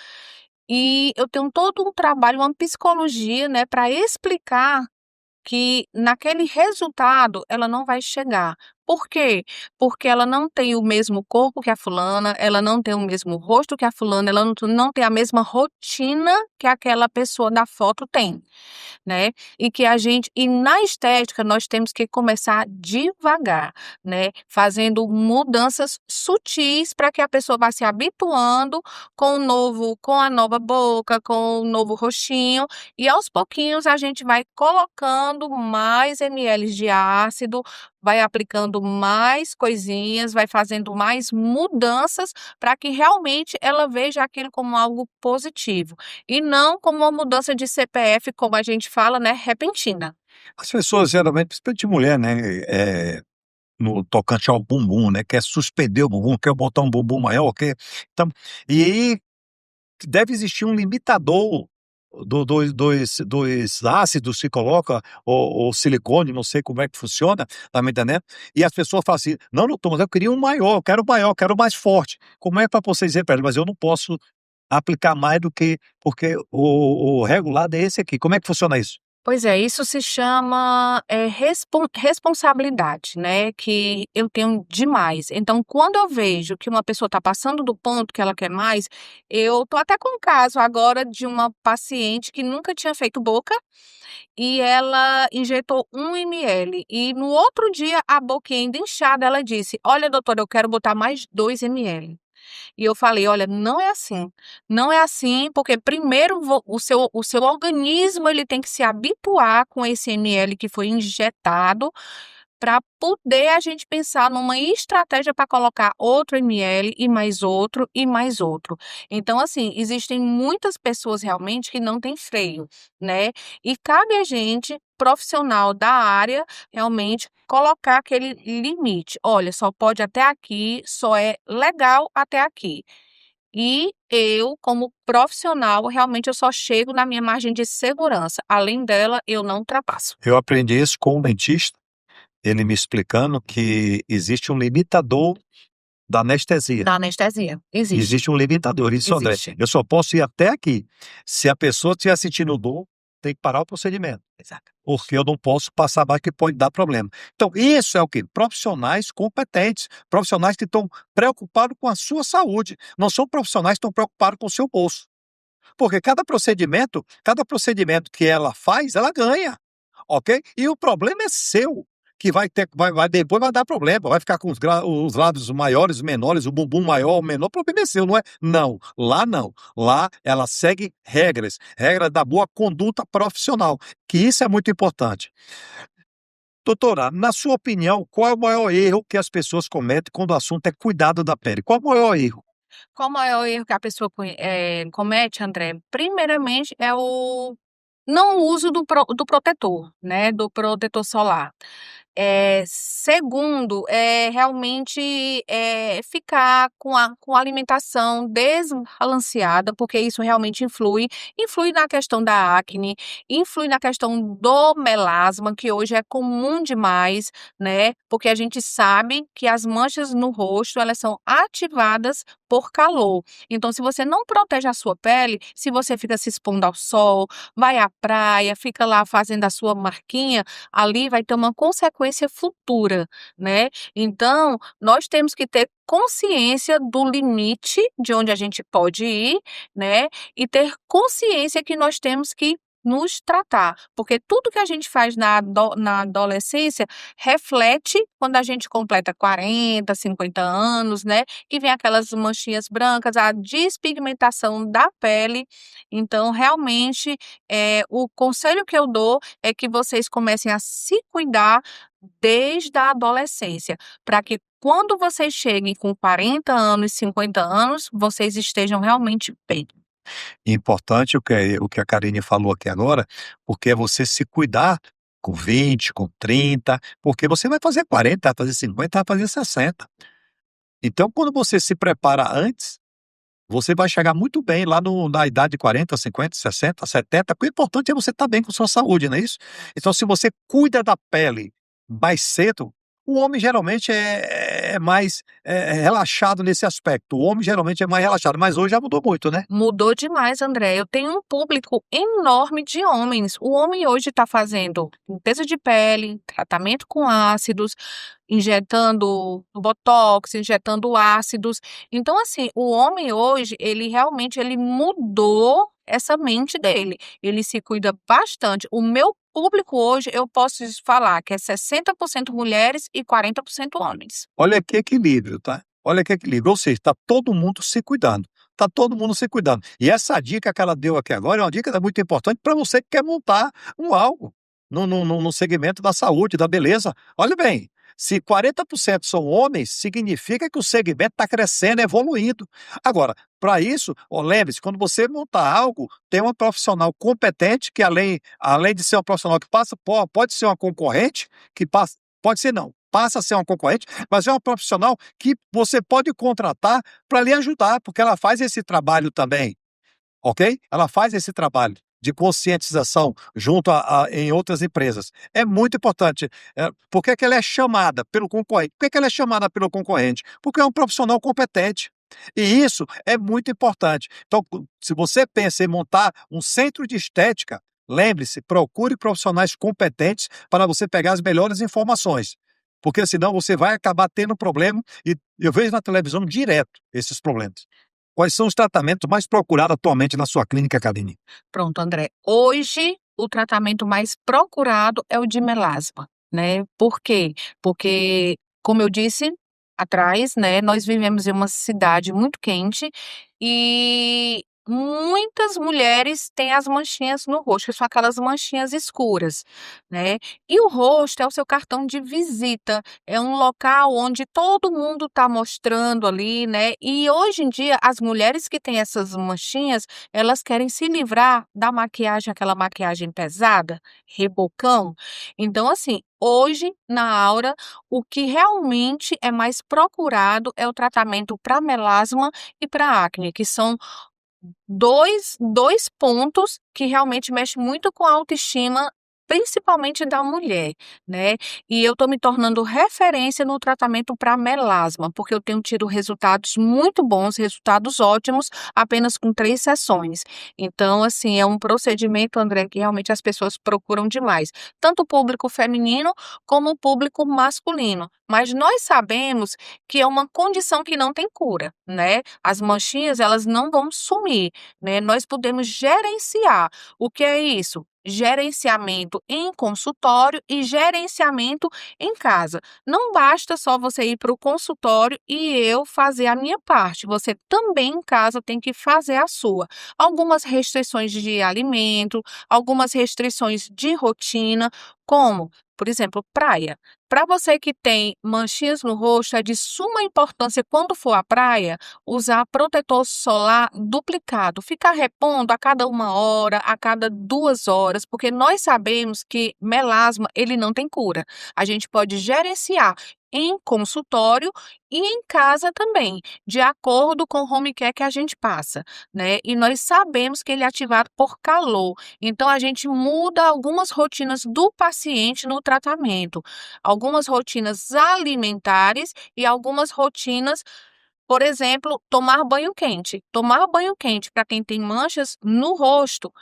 e eu tenho todo um trabalho, uma psicologia, né, para explicar que naquele resultado ela não vai chegar, Por quê? Porque ela não tem o mesmo corpo que a fulana, ela não tem o mesmo rosto que a fulana, ela não tem a mesma rotina que aquela pessoa da foto tem, né? E na estética nós temos que começar devagar, né? Fazendo mudanças sutis para que a pessoa vá se habituando com a nova boca, com o novo rostinho, e aos pouquinhos a gente vai colocando mais ml de ácido, vai aplicando mais coisinhas, vai fazendo mais mudanças para que realmente ela veja aquilo como algo positivo e não como uma mudança de CPF, como a gente fala, né, repentina. As pessoas geralmente, principalmente mulher, né, no tocante ao bumbum, né, quer suspender o bumbum, quer botar um bumbum maior, quer então, e aí deve existir um limitador dos ácidos que coloca, ou silicone, não sei como é que funciona, tá me entendendo? E as pessoas falam assim: "Não, doutor, mas eu queria um maior, eu quero mais forte". Como é para você dizer para ela: "Mas eu não posso aplicar mais do que porque o regulado é esse aqui". Como é que funciona isso? Pois é, isso se chama, responsabilidade, né, que eu tenho demais. Então, quando eu vejo que uma pessoa está passando do ponto que ela quer mais, eu tô até com um caso agora de uma paciente que nunca tinha feito boca e ela injetou 1 ml e no outro dia a boquinha ainda inchada, ela disse: "Olha doutora, eu quero botar mais 2 ml". E eu falei: "Olha, não é assim, não é assim, porque primeiro o seu organismo ele tem que se habituar com esse ml que foi injetado, para poder a gente pensar numa estratégia para colocar outro ml e mais outro e mais outro". Então, assim, existem muitas pessoas realmente que não têm freio, né, e cabe a gente, profissional da área, realmente colocar aquele limite: "Olha, só pode até aqui, só é legal até aqui". E eu, como profissional, realmente eu só chego na minha margem de segurança, além dela eu não ultrapasso. Eu aprendi isso com um dentista, ele me explicando que existe um limitador da anestesia. Da anestesia, existe, Existe um limitador, isso, André, existe. eu só posso ir até aqui. Se a pessoa estiver sentindo dor, tem que parar o procedimento, Exato. porque eu não posso passar mais que pode dar problema. Então, isso é o quê? Profissionais competentes, profissionais que estão preocupados com a sua saúde, não são profissionais que estão preocupados com o seu bolso. Porque cada procedimento que ela faz, ela ganha, ok? E o problema é seu, que depois vai dar problema, vai ficar com os lábios maiores, menores, o bumbum maior, menor, o problema é seu, não é? Não, lá não. Lá ela segue regras da boa conduta profissional, que isso é muito importante. Doutora, na sua opinião, qual é o maior erro que as pessoas cometem quando o assunto é cuidado da pele? Qual é o maior erro? Qual o maior erro que a pessoa comete, André? Primeiramente, é o não uso do protetor, né, do protetor solar. Segundo, realmente, ficar com a alimentação desbalanceada, porque isso realmente influi na questão da acne, influi na questão do melasma, que hoje é comum demais, né, porque a gente sabe que as manchas no rosto, elas são ativadas por calor. Então, se você não protege a sua pele, se você fica se expondo ao sol, vai à praia, fica lá fazendo a sua marquinha, ali vai ter uma consequência futura, né. Então, nós temos que ter consciência do limite de onde a gente pode ir, né, e ter consciência que nós temos que nos tratar, porque tudo que a gente faz na adolescência reflete quando a gente completa 40, 50 anos, né, que vem aquelas manchinhas brancas, a despigmentação da pele. Então, realmente, o conselho que eu dou é que vocês comecem a se cuidar desde a adolescência, para que quando vocês cheguem com 40 anos, 50 anos, vocês estejam realmente bem. Importante o que a Karine falou aqui agora, porque é você se cuidar com 20, com 30, porque você vai fazer 40, vai fazer 50, vai fazer 60. Então, quando você se prepara antes, você vai chegar muito bem lá na idade de 40, 50, 60, 70, porque o importante é você estar bem com sua saúde, não é isso? Então, se você cuida da pele mais cedo, o homem geralmente é mais relaxado nesse aspecto. O homem geralmente é mais relaxado, mas hoje já mudou muito, né? Mudou demais, André. Eu tenho um público enorme de homens. O homem hoje está fazendo limpeza de pele, tratamento com ácidos, injetando botox, injetando ácidos. Então, assim, o homem hoje, ele realmente ele mudou essa mente dele. Ele se cuida bastante. O meu público hoje, eu posso falar que é 60% mulheres e 40% homens. Olha que equilíbrio, tá? Olha que equilíbrio, ou seja, está todo mundo se cuidando. Está todo mundo se cuidando. E essa dica que ela deu aqui agora é uma dica muito importante para você que quer montar algo no segmento da saúde, da beleza. Olha bem, se 40% são homens, significa que o segmento está crescendo, evoluindo. Agora, para isso, lembre-se, quando você montar algo, tem uma profissional competente que além de ser uma profissional que passa, pode ser uma concorrente, que passa, pode ser não, passa a ser uma concorrente, mas é uma profissional que você pode contratar para lhe ajudar, porque ela faz esse trabalho também, ok? Ela faz esse trabalho de conscientização junto em outras empresas. É muito importante. Por que que ela é chamada pelo concorrente? Por que que ela é chamada pelo concorrente? Porque é um profissional competente. E isso é muito importante. Então, se você pensa em montar um centro de estética, lembre-se, procure profissionais competentes para você pegar as melhores informações. Porque senão você vai acabar tendo problema, e eu vejo na televisão direto esses problemas. Quais são os tratamentos mais procurados atualmente na sua clínica, Karine? Pronto, André. Hoje, o tratamento mais procurado é o de melasma, né? Por quê? Porque, como eu disse atrás, né, nós vivemos em uma cidade muito quente e muitas mulheres têm as manchinhas no rosto, que são aquelas manchinhas escuras, né? E o rosto é o seu cartão de visita, é um local onde todo mundo está mostrando ali, né? E hoje em dia, as mulheres que têm essas manchinhas, elas querem se livrar da maquiagem, aquela maquiagem pesada, rebocão. Então, assim, hoje, na Aura, o que realmente é mais procurado é o tratamento para melasma e para acne, que são dois pontos que realmente mexem muito com a autoestima, principalmente da mulher, né? E eu estou me tornando referência no tratamento para melasma, porque eu tenho tido resultados muito bons, resultados ótimos, apenas com 3 sessões. Então, assim, é um procedimento, André, que realmente as pessoas procuram demais, tanto o público feminino como o público masculino. Mas nós sabemos que é uma condição que não tem cura, né? As manchinhas, elas não vão sumir, né? Nós podemos gerenciar. O que é isso? Gerenciamento em consultório e gerenciamento em casa. Não basta só você ir para o consultório e eu fazer a minha parte. Você também em casa tem que fazer a sua. Algumas restrições de alimento, algumas restrições de rotina, como, por exemplo, praia. Para você que tem manchinhas no rosto, é de suma importância quando for à praia usar protetor solar duplicado, ficar repondo a cada 1 hora, a cada 2 horas, porque nós sabemos que melasma ele não tem cura. A gente pode gerenciar em consultório e em casa também, de acordo com o home care que a gente passa, né? E nós sabemos que ele é ativado por calor, então a gente muda algumas rotinas do paciente no tratamento, algumas rotinas alimentares e algumas rotinas, por exemplo, tomar banho quente. Tomar banho quente para quem tem manchas no rosto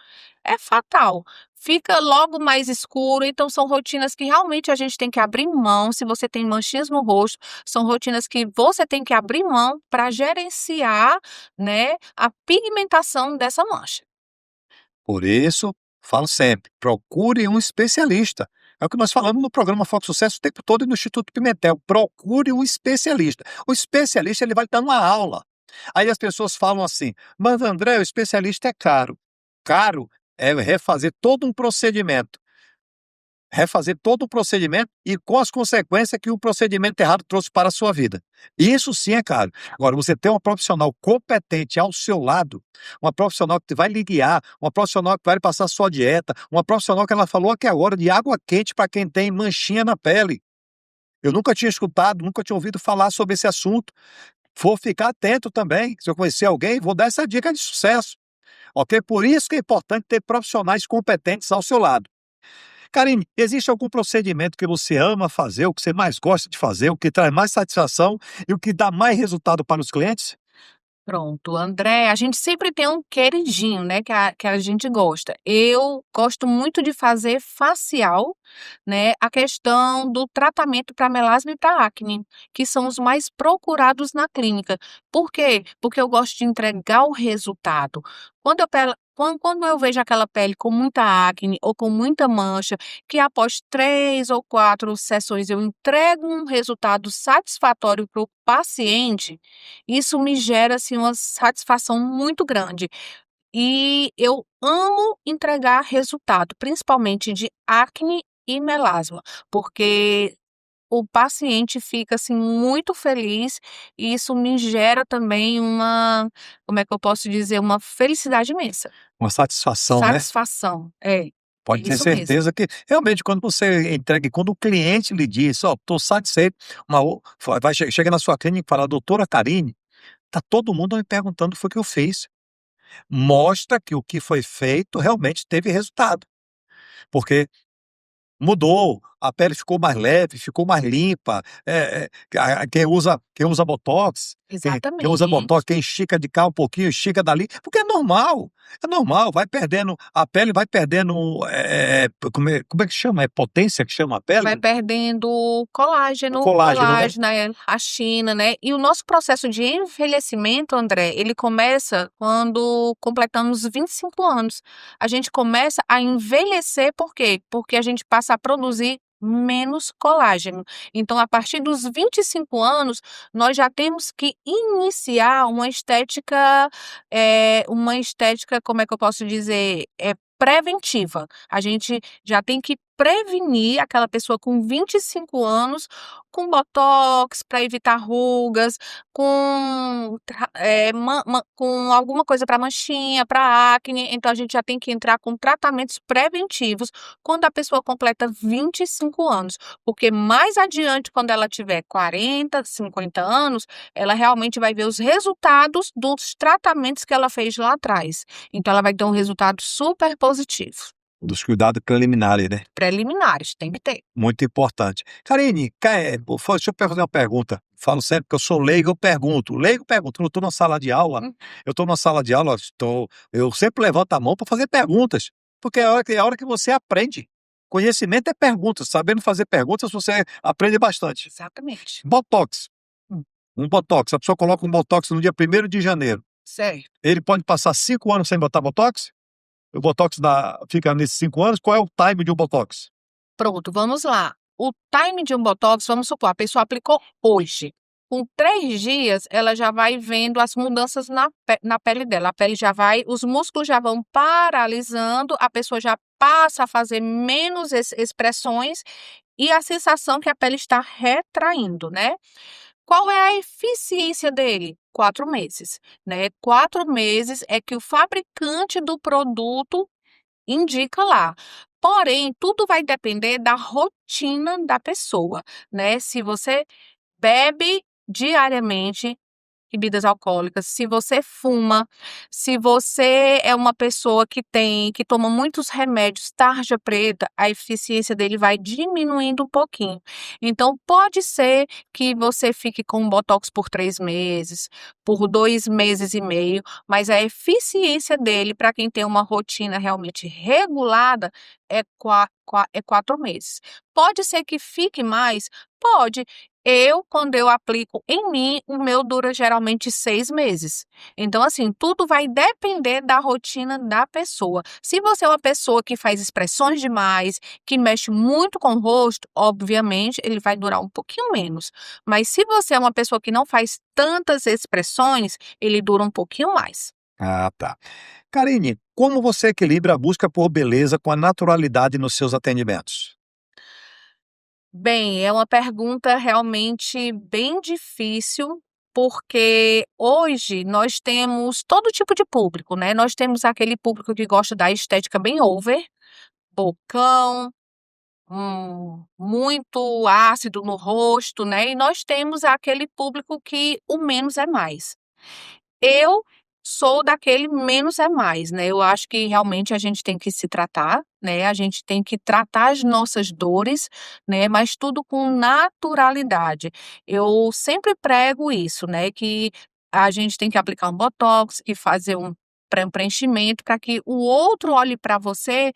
é fatal. Fica logo mais escuro, então são rotinas que realmente a gente tem que abrir mão. Se você tem manchinhas no rosto, são rotinas que você tem que abrir mão para gerenciar, né, a pigmentação dessa mancha. Por isso, falo sempre, procure um especialista. É o que nós falamos no programa Foco Sucesso o tempo todo e no Instituto Pimentel. Procure um especialista. O especialista ele vai dar uma aula. Aí as pessoas falam assim, mas André, o especialista é caro. Caro é refazer todo um procedimento. Refazer todo o procedimento e com as consequências que o procedimento errado trouxe para a sua vida. Isso sim é caro. Agora, você ter uma profissional competente ao seu lado, uma profissional que vai lhe guiar, uma profissional que vai lhe passar a sua dieta, uma profissional que ela falou aqui agora de água quente para quem tem manchinha na pele. Eu nunca tinha escutado, nunca tinha ouvido falar sobre esse assunto. Vou ficar atento também. Se eu conhecer alguém, vou dar essa dica de sucesso. Ok? Por isso que é importante ter profissionais competentes ao seu lado. Karine, existe algum procedimento que você ama fazer, o que você mais gosta de fazer, o que traz mais satisfação e o que dá mais resultado para os clientes? Pronto, André, a gente sempre tem um queridinho, né, que a gente gosta. Eu gosto muito de fazer facial, né, a questão do tratamento para melasma e para acne, que são os mais procurados na clínica. Por quê? Porque eu gosto de entregar o resultado. Quando eu vejo aquela pele com muita acne ou com muita mancha, que após 3 ou 4 sessões eu entrego um resultado satisfatório para o paciente, isso me gera, assim, uma satisfação muito grande. E eu amo entregar resultado, principalmente de acne e melasma, porque o paciente fica, assim, muito feliz e isso me gera também uma, como é que eu posso dizer, uma felicidade imensa. Uma satisfação, né? Satisfação, é Pode ter isso mesmo. certeza que realmente quando você entrega, quando o cliente lhe diz: "Ó, estou satisfeito", chega na sua clínica e fala: "Doutora Carine, tá todo mundo me perguntando foi o que eu fiz". Mostra que o que foi feito realmente teve resultado, porque mudou, a pele ficou mais leve, ficou mais limpa, quem usa botox, quem usa Exatamente. quem estica de cá um pouquinho, estica dali, porque é normal, vai perdendo a pele vai perdendo, como é que chama? É potência que chama a Vai pele? perdendo O colágeno, colágeno, né? colágeno, a actina, né. E o nosso processo de envelhecimento, André, ele começa quando completamos 25 anos. A gente começa a envelhecer, por quê? Porque a gente passa a produzir menos colágeno. Então, a partir dos 25 anos, nós já temos que iniciar uma estética, como é que eu posso dizer? Preventiva. A gente já tem que prevenir aquela pessoa com 25 anos com botox para evitar rugas, com alguma coisa para manchinha, para acne. Então a gente já tem que entrar com tratamentos preventivos quando a pessoa completa 25 anos, porque mais adiante, quando ela tiver 40, 50 anos, ela realmente vai ver os resultados dos tratamentos que ela fez lá atrás. Então ela vai ter um resultado super positivo. Dos cuidados preliminares, né? Preliminares, tem que ter. Muito importante. Carine, deixa eu fazer uma pergunta. Falo sempre que eu sou leigo, eu pergunto. Leigo pergunta. Quando eu estou na sala de aula, Hum, eu sempre levanto a mão para fazer perguntas, porque é a hora que você aprende. Conhecimento é perguntas. Sabendo fazer perguntas, você aprende bastante. exatamente. Botox. Hum, Um botox. A pessoa coloca um botox no dia 1º de janeiro. certo. Ele pode passar 5 anos sem botar botox? O botox fica nesses 5 anos? Qual é o time de um botox? Pronto, vamos lá. O time de um botox, vamos supor, a pessoa aplicou hoje. Com 3 dias, ela já vai vendo as mudanças na pele dela. A pele já vai, os músculos já vão paralisando, a pessoa já passa a fazer menos expressões e a sensação que a pele está retraindo, né? Qual é a eficiência dele? 4 meses, né? 4 meses é que o fabricante do produto indica lá. Porém, tudo vai depender da rotina da pessoa, né? Se você bebe diariamente bebidas alcoólicas, se você fuma, se você é uma pessoa que toma muitos remédios tarja preta, a eficiência dele vai diminuindo um pouquinho. Então, pode ser que você fique com botox por 3 meses, por 2 meses e meio, mas a eficiência dele, para quem tem uma rotina realmente regulada, é 4 meses. Pode ser que fique mais? Pode. Quando eu aplico em mim, o meu dura geralmente 6 meses. Então, assim, tudo vai depender da rotina da pessoa. Se você é uma pessoa que faz expressões demais, que mexe muito com o rosto, obviamente ele vai durar um pouquinho menos. Mas se você é uma pessoa que não faz tantas expressões, ele dura um pouquinho mais. Ah, tá. Carine, como você equilibra a busca por beleza com a naturalidade nos seus atendimentos? Bem, é uma pergunta realmente bem difícil, porque hoje nós temos todo tipo de público, né? Nós temos aquele público que gosta da estética bem over, bocão, muito ácido no rosto, né? E nós temos aquele público que o menos é mais. Eu sou daquele menos é mais, né, eu acho que realmente a gente tem que se tratar, né, a gente tem que tratar as nossas dores, né, mas tudo com naturalidade. Eu sempre prego isso, né, que a gente tem que aplicar um botox e fazer um preenchimento para que o outro olhe para você,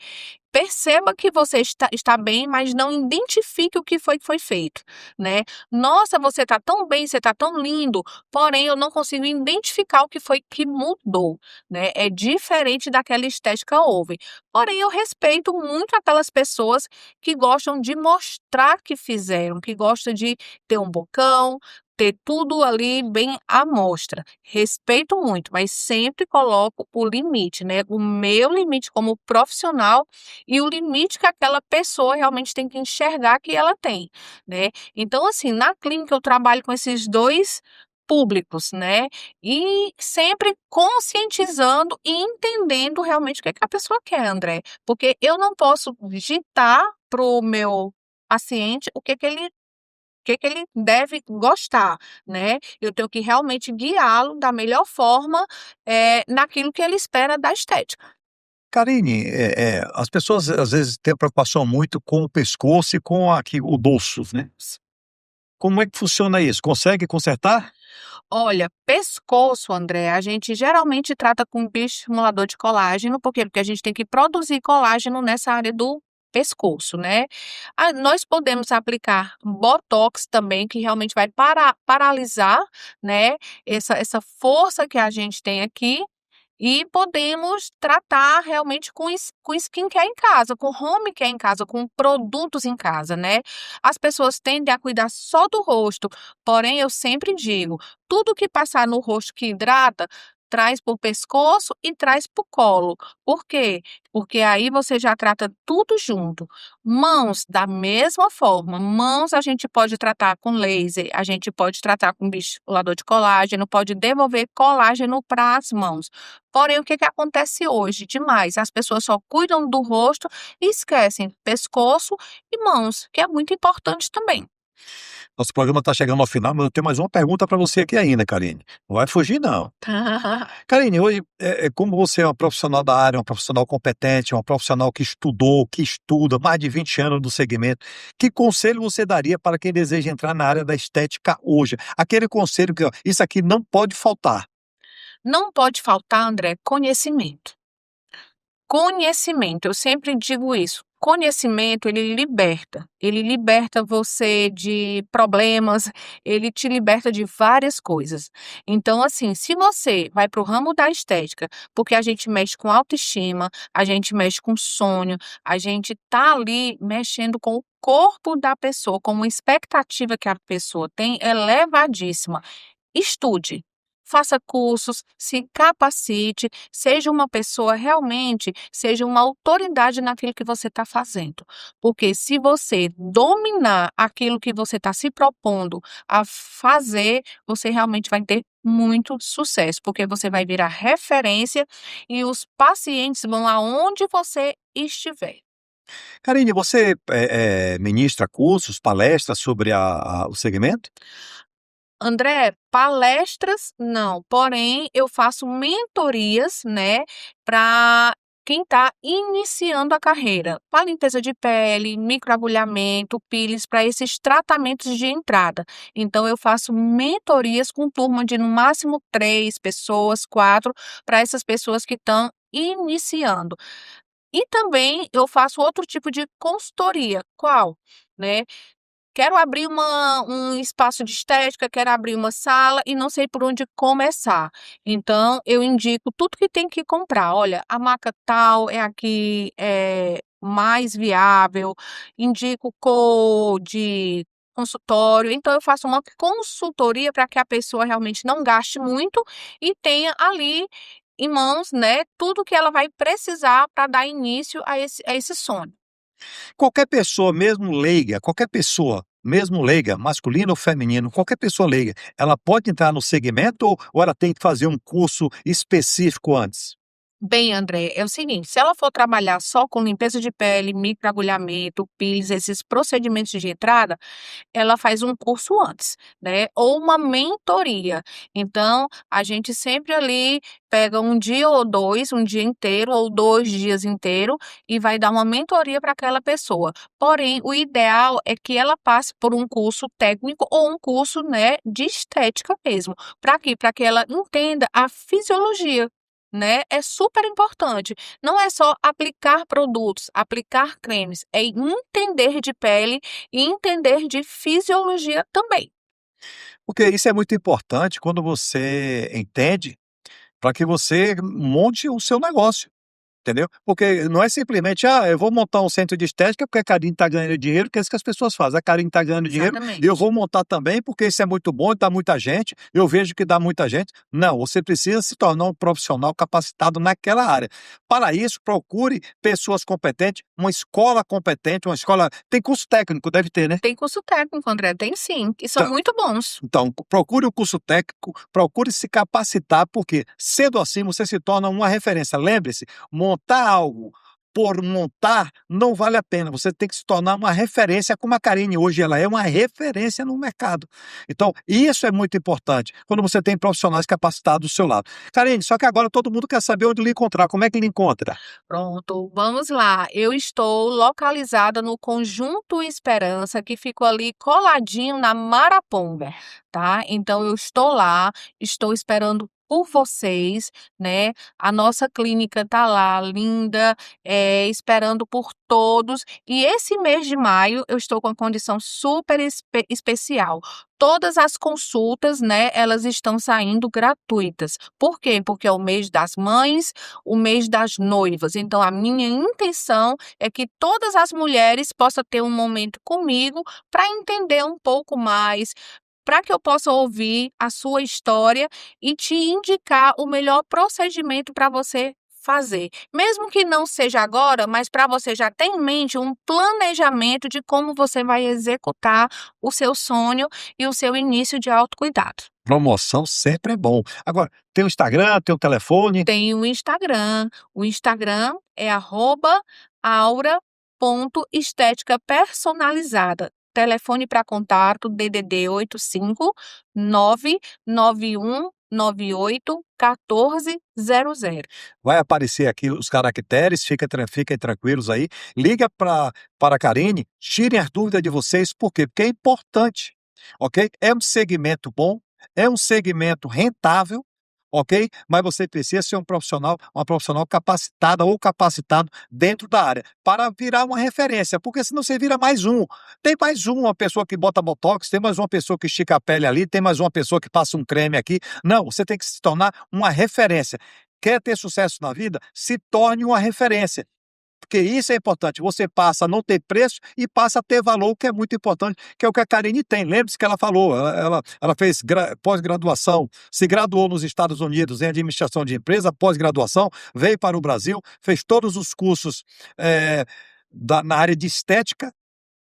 perceba que você está bem, mas não identifique o que foi feito, né. "Nossa, você está tão bem, você está tão lindo", porém eu não consigo identificar o que foi que mudou, né. É diferente daquela estética over. Porém eu respeito muito aquelas pessoas que gostam de mostrar que fizeram, que gostam de ter um bocão, ter tudo ali bem à mostra. Respeito muito, mas sempre coloco o limite, né, o meu limite como profissional e o limite que aquela pessoa realmente tem que enxergar que ela tem, né. Então, assim, na clínica eu trabalho com esses 2 públicos, né, e sempre conscientizando e entendendo realmente o que é que a pessoa quer, André, porque eu não posso ditar para o meu paciente o que que ele deve gostar, né. Eu tenho que realmente guiá-lo da melhor forma, naquilo que ele espera da estética. Karine, as pessoas às vezes têm preocupação muito com o pescoço e com aqui o dorso, né. Como é que funciona isso? Consegue consertar? Olha, pescoço, André, a gente geralmente trata com bioestimulador de colágeno, por quê? Porque a gente tem que produzir colágeno nessa área do pescoço, né. Nós podemos aplicar botox também, que realmente vai paralisar, né, essa força que a gente tem aqui, e podemos tratar realmente com skincare em casa, com home care em casa, com produtos em casa, né. As pessoas tendem a cuidar só do rosto, porém eu sempre digo, tudo que passar no rosto que hidrata, traz para o pescoço e traz para o colo. Por quê? Porque aí você já trata tudo junto. Mãos, da mesma forma, mãos a gente pode tratar com laser, a gente pode tratar com bioestimulador de colágeno, pode devolver colágeno para as mãos. Porém, o que que acontece hoje demais? As pessoas só cuidam do rosto e esquecem pescoço e mãos, que é muito importante também. Nosso programa está chegando ao final, mas eu tenho mais uma pergunta para você aqui ainda, Karine. Não vai fugir não. Karine, hoje, como você é uma profissional da área, uma profissional competente, uma profissional que estudou, que estuda mais de 20 anos no segmento, que conselho você daria para quem deseja entrar na área da estética hoje? Aquele conselho que, ó, isso aqui não pode faltar. Não pode faltar, André, conhecimento. Conhecimento, eu sempre digo isso. Conhecimento, ele liberta você de problemas, ele te liberta de várias coisas. Então, assim, se você vai para o ramo da estética, porque a gente mexe com autoestima, a gente mexe com sonho, a gente tá ali mexendo com o corpo da pessoa, com uma expectativa que a pessoa tem elevadíssima. Estude, faça cursos, se capacite, seja uma pessoa realmente, seja uma autoridade naquilo que você está fazendo. Porque se você dominar aquilo que você está se propondo a fazer, você realmente vai ter muito sucesso, porque você vai virar referência e os pacientes vão aonde você estiver. Karine, você ministra cursos, palestras sobre o segmento? André, palestras não, porém eu faço mentorias, né, para quem está iniciando a carreira, para limpeza de pele, microagulhamento, peelings, para esses tratamentos de entrada. Então eu faço mentorias com turma de no máximo 3 pessoas, 4, para essas pessoas que estão iniciando. E também eu faço outro tipo de consultoria, qual? Né, quero abrir um espaço de estética, quero abrir uma sala e não sei por onde começar. Então, eu indico tudo que tem que comprar. Olha, a marca tal é a que é mais viável, indico cor de consultório. Então, eu faço uma consultoria para que a pessoa realmente não gaste muito e tenha ali em mãos, né, tudo que ela vai precisar para dar início a esse sonho. Qualquer pessoa, mesmo leiga, masculino ou feminino, qualquer pessoa leiga, ela pode entrar no segmento ou ela tem que fazer um curso específico antes? Bem, André, é o seguinte, se ela for trabalhar só com limpeza de pele, microagulhamento, peels, esses procedimentos de entrada, ela faz um curso antes, né, ou uma mentoria. Então, a gente sempre ali pega um dia ou 2, um dia inteiro ou 2 dias inteiro e vai dar uma mentoria para aquela pessoa. Porém, o ideal é que ela passe por um curso técnico ou um curso, né, de estética mesmo. Para quê? Para que ela entenda a fisiologia, né, é super importante. Não é só aplicar produtos, aplicar cremes, é entender de pele e entender de fisiologia também. Porque isso é muito importante quando você entende, para que você monte o seu negócio. Entendeu? Porque não é simplesmente, eu vou montar um centro de estética porque a Karine está ganhando dinheiro, que é isso que as pessoas fazem. A Karine está ganhando dinheiro e eu Exatamente. vou montar também porque isso é muito bom e dá muita gente. Eu vejo que dá muita gente. Não, você precisa se tornar um profissional capacitado naquela área. Para isso, procure pessoas competentes, uma escola competente, uma escola. Tem curso técnico, deve ter, né? Tem curso técnico, André, tem sim, e são muito bons. Então, procure o curso técnico, procure se capacitar, porque sendo assim você se torna uma referência. Lembre-se, montar algo por montar não vale a pena. Você tem que se tornar uma referência, como a Karine hoje ela é uma referência no mercado. Então, isso é muito importante quando você tem profissionais capacitados do seu lado. Karine, só que agora todo mundo quer saber onde lhe encontrar. Como é que lhe encontra? Pronto, vamos lá. Eu estou localizada no Conjunto Esperança, que ficou ali coladinho na Maraponga, tá? Então eu estou lá, estou esperando por vocês, né? A nossa clínica tá lá, linda, esperando por todos. E esse mês de maio eu estou com uma condição super especial. Todas as consultas, né, elas estão saindo gratuitas. Por quê? Porque é o mês das mães, o mês das noivas. Então, a minha intenção é que todas as mulheres possam ter um momento comigo para entender um pouco mais, para que eu possa ouvir a sua história e te indicar o melhor procedimento para você fazer. Mesmo que não seja agora, mas para você já ter em mente um planejamento de como você vai executar o seu sonho e o seu início de autocuidado. Promoção sempre é bom. Agora, tem o Instagram, tem o telefone. Tem o Instagram é @aura.estética personalizada. Telefone para contato DDD 85 99198 1400. Vai aparecer aqui os caracteres, fiquem tranquilos aí. Liga para a Karine, tirem as dúvidas de vocês, por quê? Porque é importante, ok? É um segmento bom, é um segmento rentável, ok? Mas você precisa ser uma profissional capacitada ou capacitado dentro da área, para virar uma referência, porque senão você vira mais um. Tem mais uma pessoa que bota botox, tem mais uma pessoa que estica a pele ali, tem mais uma pessoa que passa um creme aqui. Não, você tem que se tornar uma referência. Quer ter sucesso na vida? Se torne uma referência. Porque isso é importante. Você passa a não ter preço e passa a ter valor, que é muito importante, que é o que a Karine tem. Lembre-se que ela falou, ela fez pós-graduação, se graduou nos Estados Unidos em administração de empresa, pós-graduação, veio para o Brasil, fez todos os cursos na área de estética,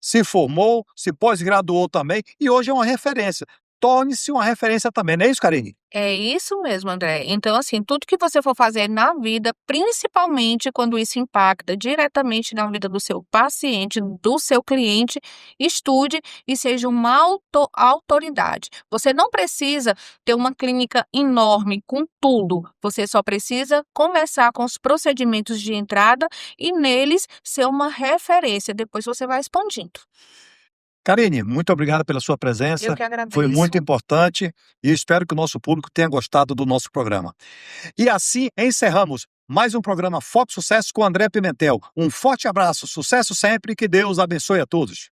se formou, se pós-graduou também e hoje é uma referência. Torne-se uma referência também, não é isso, Karine? É isso mesmo, André. Então, assim, tudo que você for fazer na vida, principalmente quando isso impacta diretamente na vida do seu paciente, do seu cliente, estude e seja uma autoridade. Você não precisa ter uma clínica enorme com tudo. Você só precisa começar com os procedimentos de entrada e neles ser uma referência. Depois você vai expandindo. Karine, muito obrigado pela sua Eu presença, que foi agradeço. muito importante e espero que o nosso público tenha gostado do nosso programa. E assim encerramos mais um programa Foco Sucesso com André Pimentel. Um forte abraço, sucesso sempre e que Deus abençoe a todos.